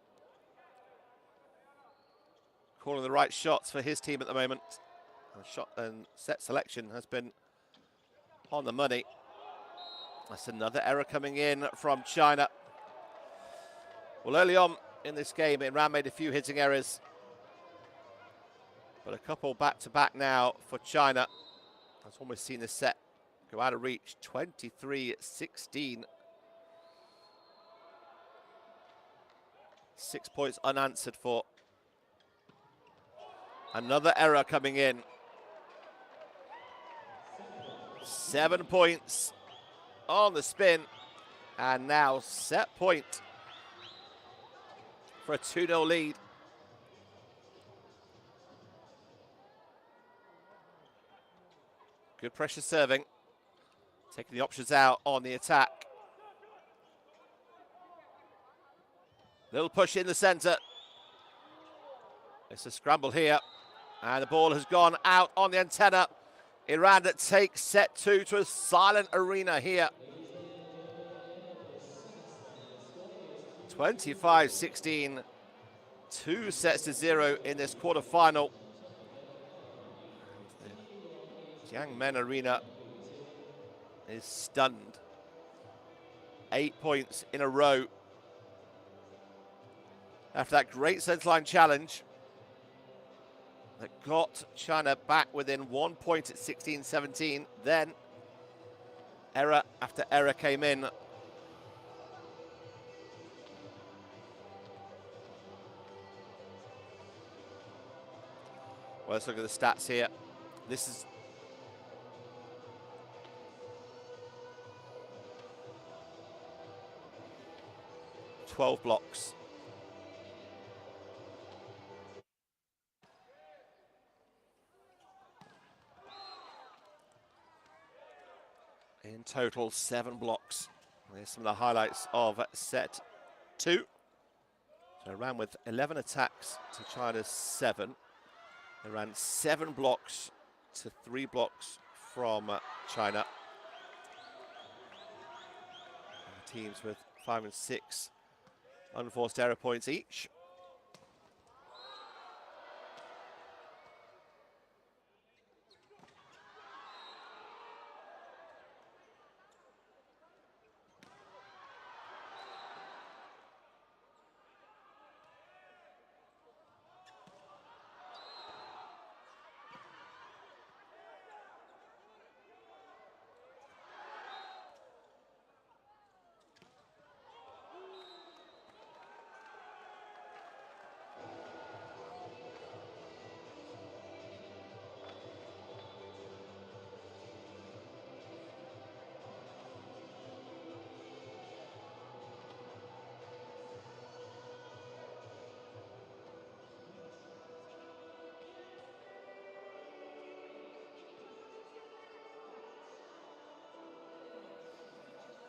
calling the right shots for his team at the moment. And shot and set selection has been on the money. That's another error coming in from China. Well, early on in this game, Iran made a few hitting errors, but a couple back-to-back now for China. I've almost seen this set go out of reach, 23-16. 6 points unanswered for. Another error coming in. 7 points on the spin. And now set point for a 2-0 lead. Good pressure serving. Taking the options out on the attack. Little push in the centre. It's a scramble here. And the ball has gone out on the antenna. Iran that takes set 2 to a silent arena here. 25-16. 2 sets to 0 in this quarterfinal. The Jiangmen arena is stunned. 8 points in a row. After that great centerline challenge that got China back within 1 point at 16-17. Then error after error came in. Well, let's look at the stats here. This is ...12 blocks. In total, 7 blocks. There's some of the highlights of set 2. So Iran with 11 attacks to China's 7. They ran 7 blocks to 3 blocks from China. And the teams with 5 and 6 unforced error points each.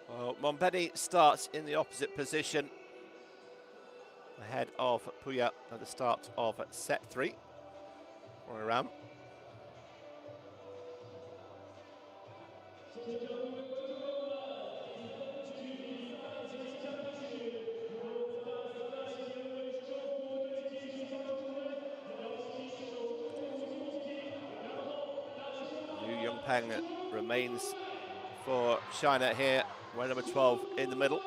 Well, Mombeni starts in the opposite position, ahead of Puya at the start of set 3 for Iran. Liu Yongpeng remains for China here, wearing number 12 in the middle.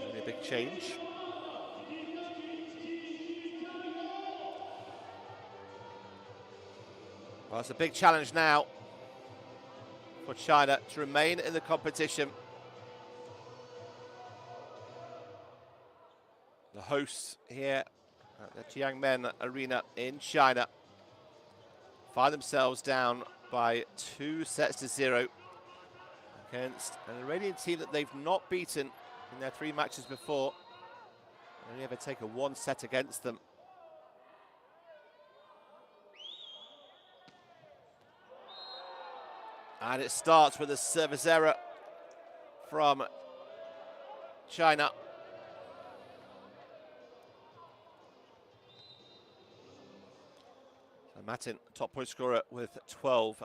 Really a big change. Well, it's a big challenge now for China to remain in the competition. The hosts here at the Jiangmen arena in China find themselves down by 2 sets to 0 against an Iranian team that they've not beaten in their 3 matches before. They only ever taken 1 set against them. And it starts with a service error from China. So Matin, top point scorer with 12.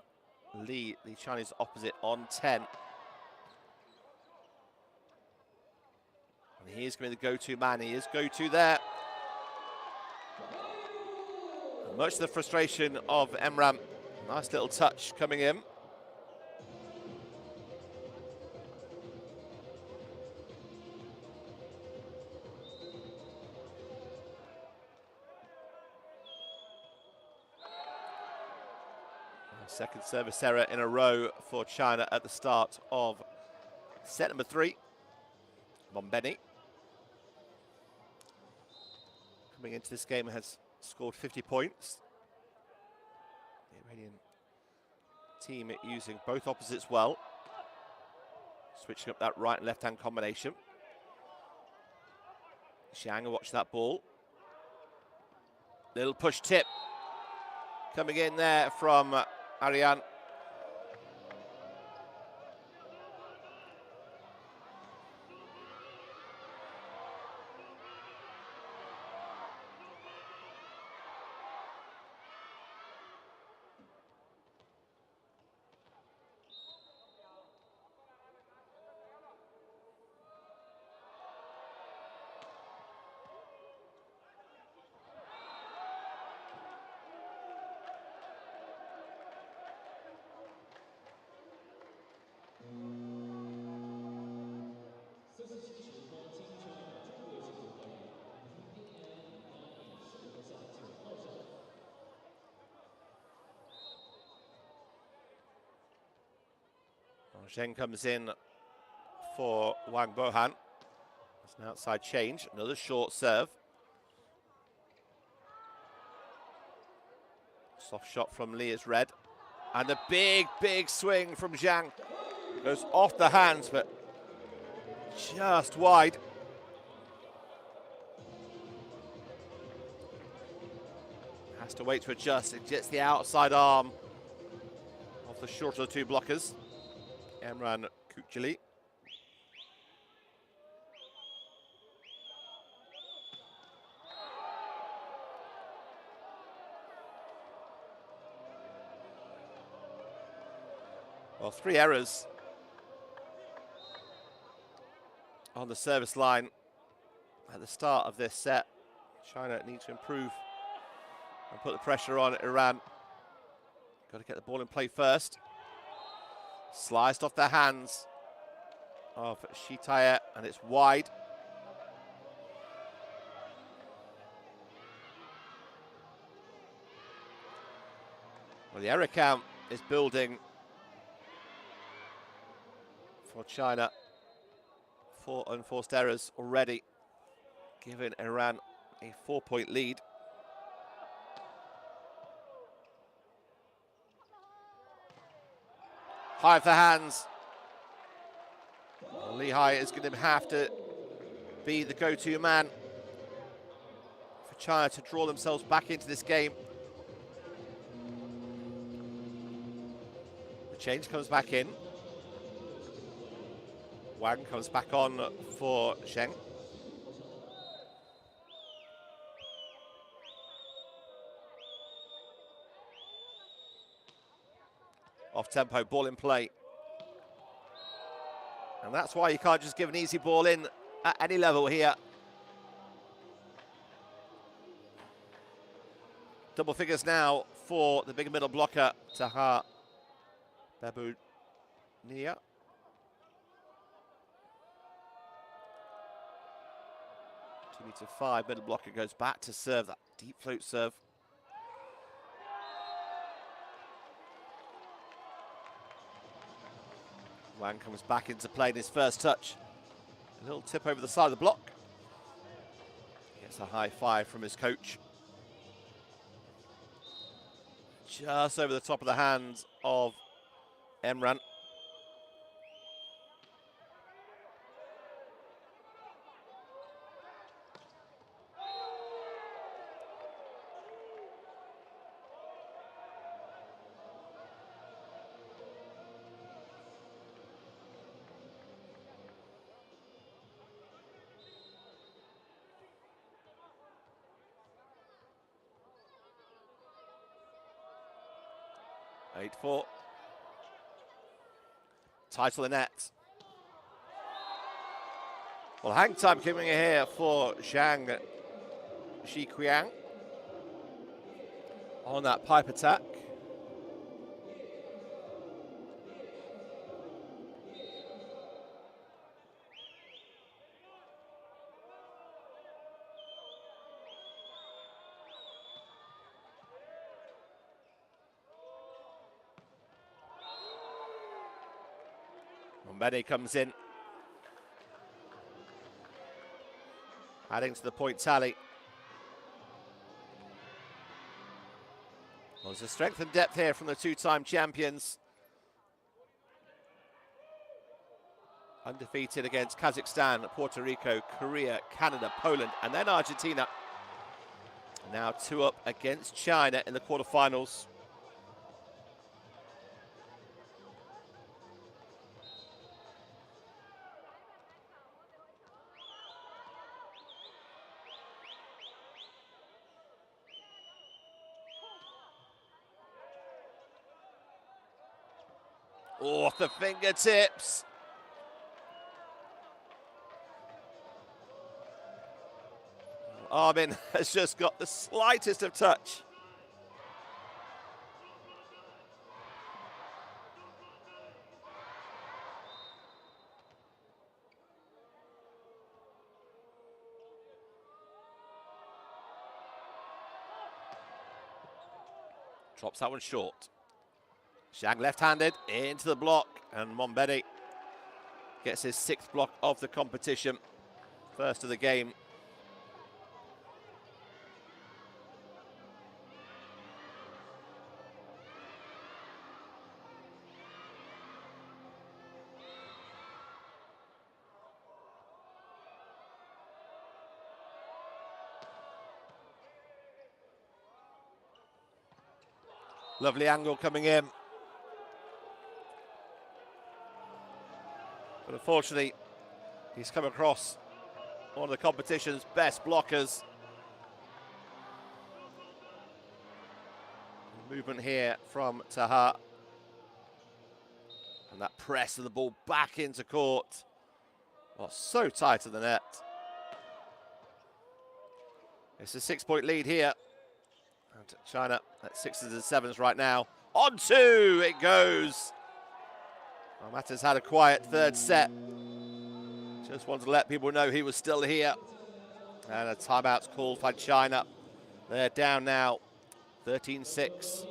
Li, the Chinese opposite, on 10. And he is going to be the go-to man. He is go-to there. And much of the frustration of Emram. Nice little touch coming in. Second service error in a row for China at the start of set number 3. Mombeni coming into this game has scored 50 points. The Iranian team using both opposites well. Switching up that right and left-hand combination. Xiang, watch that ball. Little push tip coming in there from Ariane. Zheng comes in for Wang Bohan. It's an outside change, another short serve. Soft shot from Li is red. And a big, big swing from Zhang. Goes off the hands, but just wide. Has to wait to adjust. It gets the outside arm of the shorter of the two blockers. Emran Kukjali. Well, 3 errors on the service line at the start of this set. China need to improve and put the pressure on Iran. Got to get the ball in play first. Sliced off the hands of Shitaya, and it's wide. Well, the error count is building for China. 4 unforced errors already, giving Iran a 4-point lead. High of the hands. Well, Lehigh is going to have to be the go-to man for China to draw themselves back into this game. The change comes back in. Wang comes back on for Zheng. Off tempo, ball in play. And that's why you can't just give an easy ball in at any level here. Double figures now for the big middle blocker, Taha Babunia. 2m5, middle blocker goes back to serve, that deep float serve. Wang comes back into play in his first touch. A little tip over the side of the block. Gets a high five from his coach. Just over the top of the hands of Emran. Eight, 4. Tight to the net. Well, hang time coming here for Zhang Shiqiang on that pipe attack. Mbede comes in, adding to the point tally. There's a strength and depth here from the two-time champions. Undefeated against Kazakhstan, Puerto Rico, Korea, Canada, Poland, and then Argentina. Now 2 up against China in the quarterfinals. Oh, off the fingertips. Armin has just got the slightest of touch. Drops that one short. Zhang left-handed into the block, and Mombedi gets his 6th block of the competition. First of the game. Lovely angle coming in. But unfortunately, he's come across one of the competition's best blockers. Movement here from Taha. And that press of the ball back into court. Oh, so tight at the net. It's a 6-point lead here. And China at 6s and 7s right now. On 2 it goes. Well, Mata's had a quiet third set. Just wanted to let people know he was still here. And a timeout's called by China. They're down now, 13-6.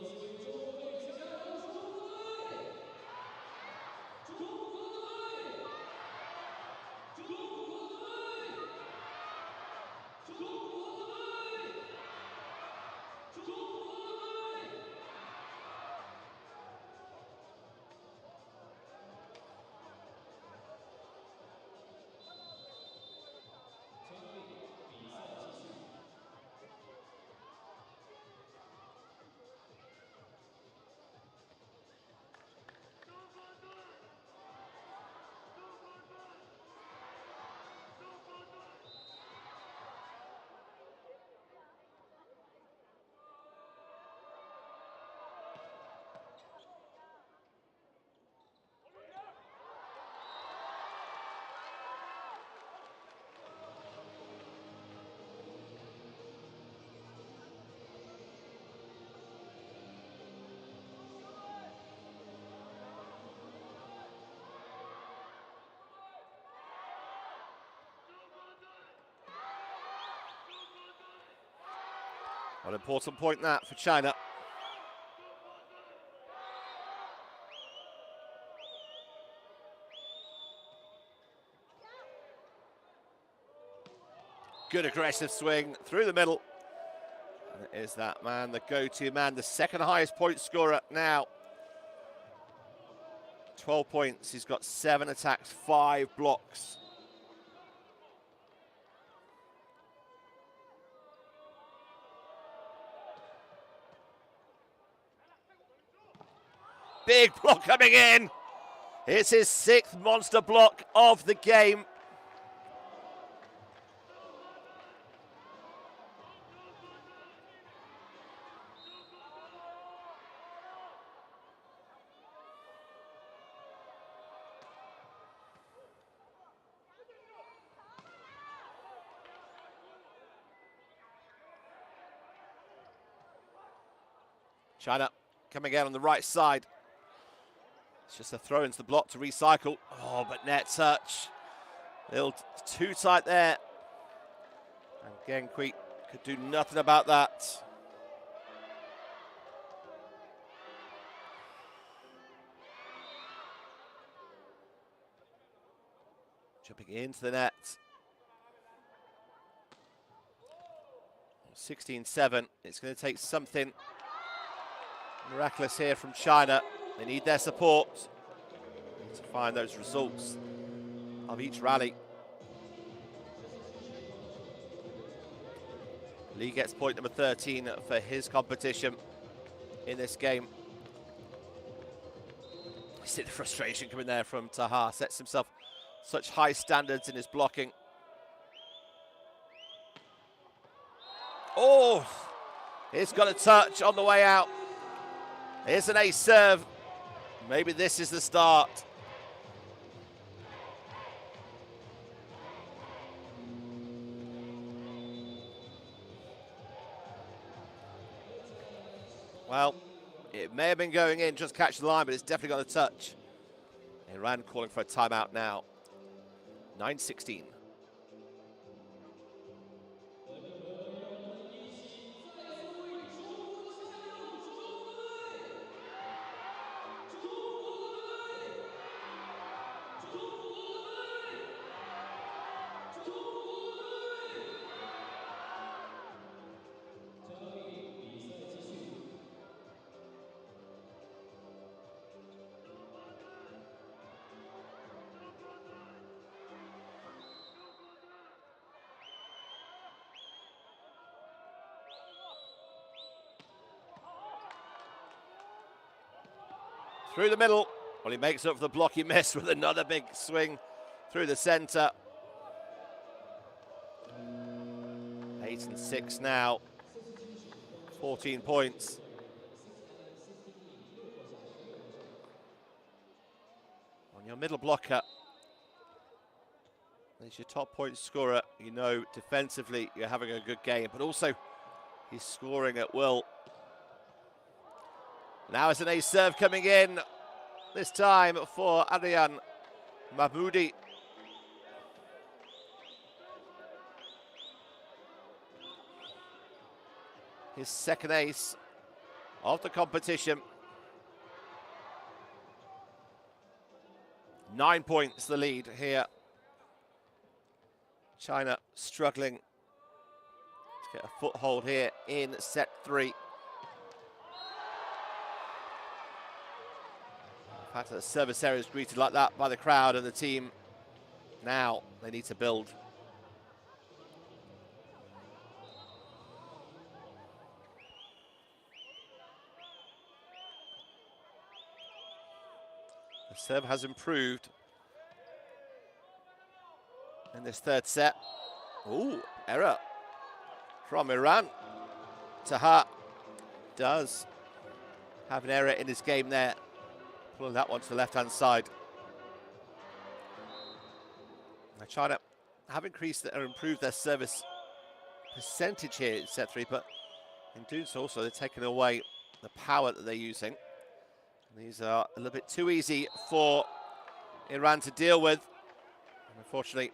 An important point that for China. Good aggressive swing through the middle. And it is that man, the go-to man, the second highest point scorer now. 12 points, he's got 7 attacks, 5 blocks. Big block coming in. It's his 6th monster block of the game. China coming out on the right side. It's just a throw into the block to recycle. Oh, but net touch. A little too tight there. And Genkui could do nothing about that. Jumping into the net. 16-7. It's going to take something Miraculous here from China. They need their support. They need to find those results of each rally. Lee gets point number 13 for his competition in this game. You see the frustration coming there from Taha. Sets himself such high standards in his blocking. Oh, he's got a touch on the way out. Here's an ace serve. Maybe this is the start. Well, it may have been going in, just catch the line, but it's definitely got a touch. Iran calling for a timeout now. 9:16. Through the middle. Well, he makes up for the block he missed with another big swing through the center. 8 and 6 now. 14 points. On your middle blocker, he's your top point scorer. You know defensively you're having a good game, but also he's scoring at will. Now it's an ace serve coming in, this time for Adrian Mahmoudi. His second ace of the competition. 9 points the lead here. China struggling to get a foothold here in set 3. The fact that the service area is greeted like that by the crowd and the team, now they need to build. The serve has improved in this third set. Ooh, error from Iran. Taha does have an error in his game there, pulling that one to the left-hand side. Now China have increased or improved their service percentage here in set 3, but in doing so also they're taking away the power that they're using. And these are a little bit too easy for Iran to deal with. And unfortunately,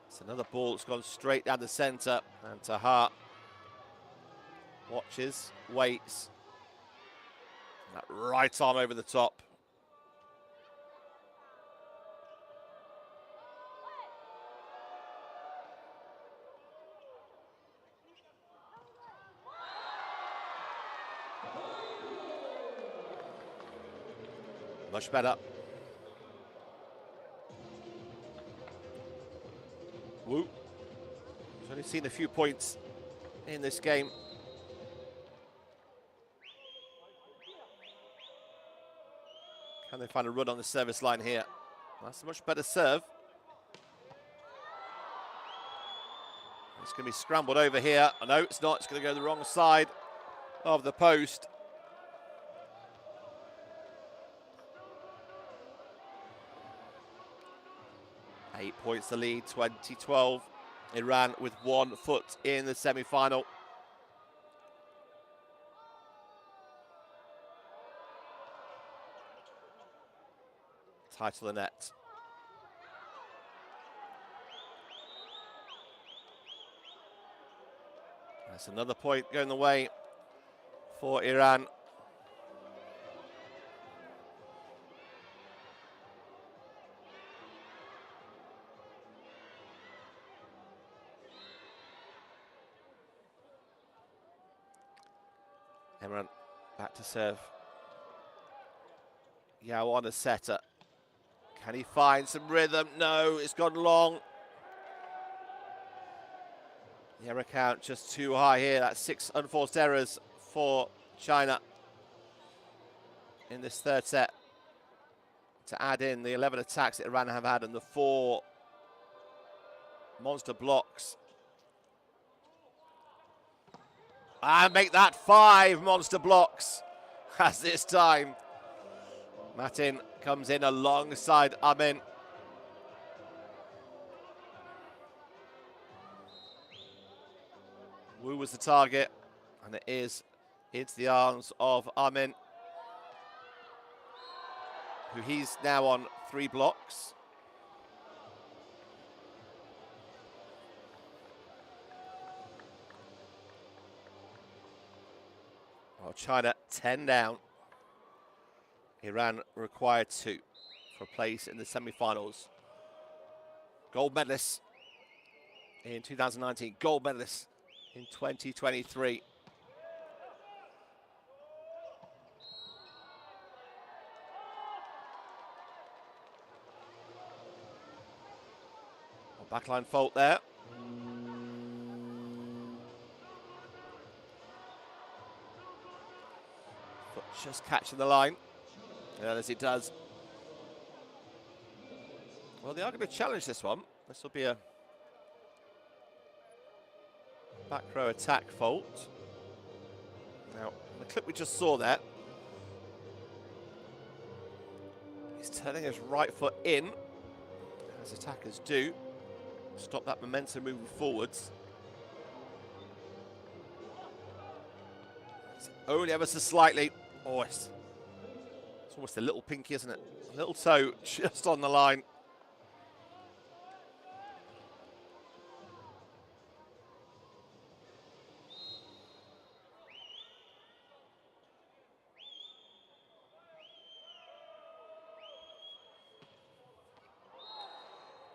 it's another ball that's gone straight down the center, and Taha watches, waits, and that right on over the top. Much better. Wu. He's only seen a few points in this game. Can they find a run on the service line here? That's a much better serve. It's going to be scrambled over here. Oh, no, it's not. It's going to go the wrong side of the post. Eight points the lead, 2012. Iran with 1 foot in the semi-final. Tight to the net. That's another point going the way for Iran. Imran back to serve. Yao on a setter. Can he find some rhythm? No, it's gone long. The error count just too high here. That's 6 unforced errors for China in this third set. To add in the 11 attacks that Iran have had and the 4 monster blocks. And make that 5 monster blocks as this time Matin comes in alongside Amin. Wu was the target, and it is into the arms of Amin, who he's now on 3 blocks. Well, China 10 down. Iran required 2 for a place in the semi-finals. Gold medalists in 2019, gold medalists in 2023. Backline fault there. Foot just catching the line. And as it does. Well, they are going to challenge this one. This will be a back row attack fault. Now, the clip we just saw there, he's turning his right foot in, as attackers do. Stop that momentum moving forwards. It's only ever so slightly. Oh, it's almost a little pinky, isn't it? A little toe just on the line.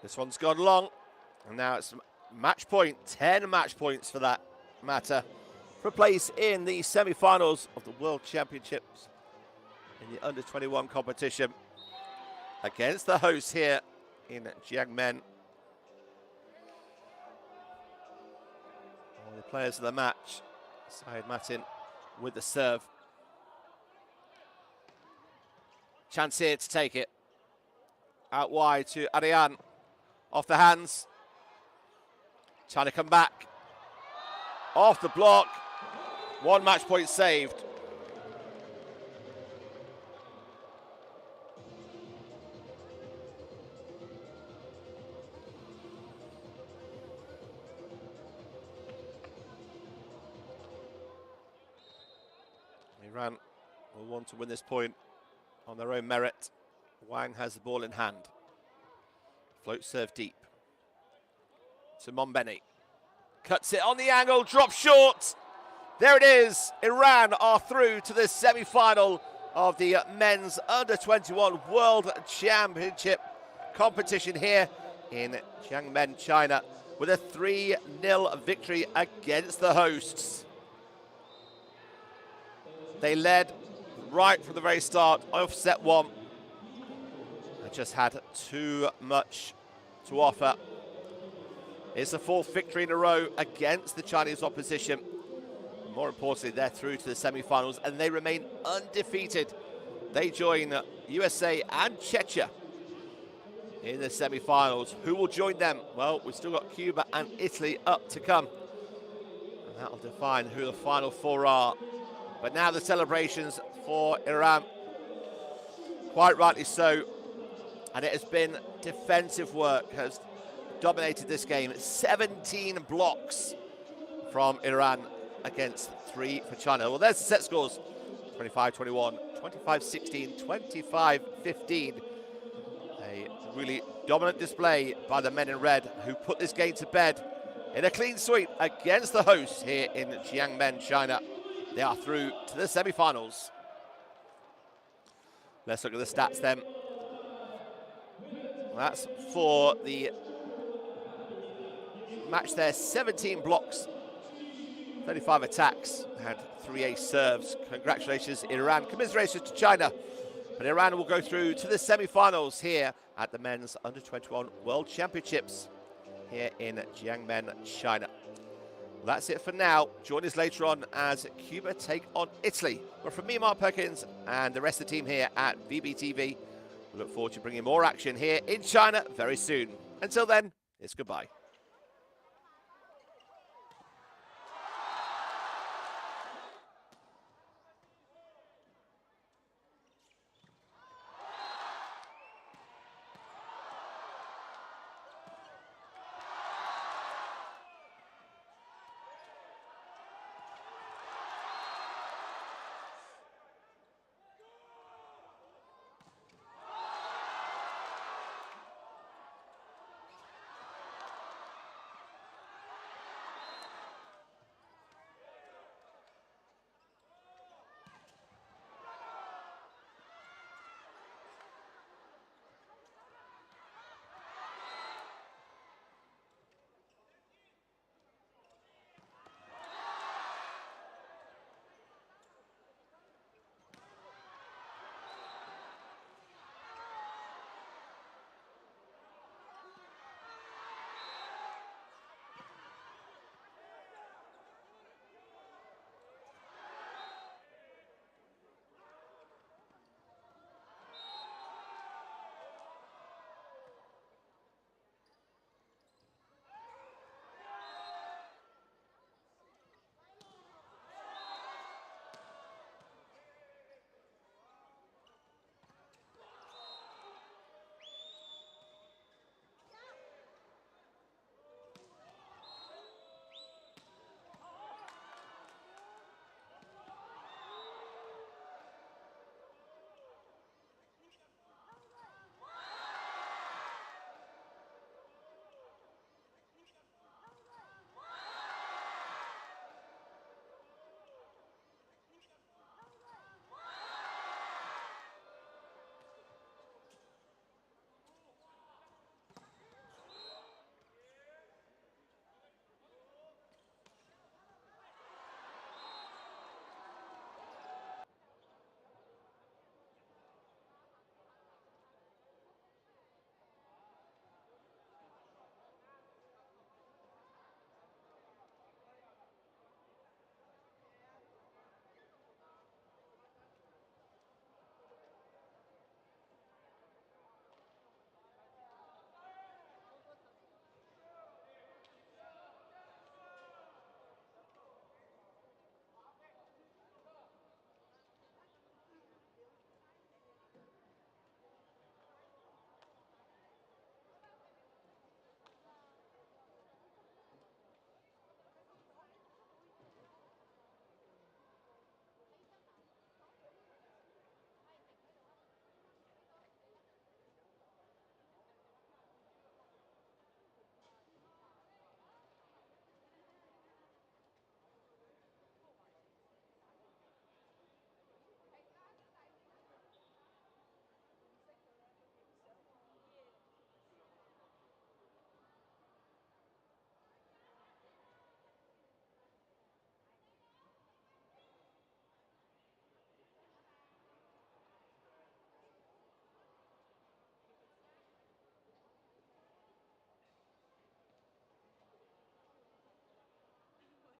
This one's gone long, and now it's match point, 10 match points for that matter, for a place in the semi-finals of the World Championships in the under-21 competition against the hosts here in Jiangmen. All the players of the match, Syed Matin with the serve. Chance here to take it. Out wide to Ariane. Off the hands. Trying to come back. Off the block. 1 match point saved. Iran will want to win this point on their own merit. Wang has the ball in hand. Float serve deep to Monbeni. Cuts it on the angle, drops short. There it is. Iran are through to the semi-final of the men's under-21 World Championship competition here in Jiangmen, China, with a 3-0 victory against the hosts. They led right from the very start of set 1. Just had too much to offer. It's the 4th victory in a row against the Chinese opposition. More importantly, they're through to the semi-finals and they remain undefeated. They join USA and Czechia in the semi-finals. Who will join them? Well, we've still got Cuba and Italy up to come. And that'll define who the final 4 are. But now the celebrations for Iran. Quite rightly so. And it has been defensive work, has dominated this game. 17 blocks from Iran against 3 for China. Well, there's the set scores. 25-21, 25-16, 25-15. A really dominant display by the men in red, who put this game to bed in a clean sweep against the hosts here in Jiangmen, China. They are through to the semi-finals. Let's look at the stats then. That's for the match there, 17 blocks 35 attacks, had 3 ace serves. Congratulations, Iran. Commiserations to China. But Iran will go through to the semi-finals here at the Men's Under-21 World Championships here in Jiangmen, China. Well, that's it for now. Join us later on as Cuba take on Italy. But from me, Mark Perkins, and the rest of the team here at VBTV, we look forward to bringing more action here in China very soon. Until then, it's goodbye.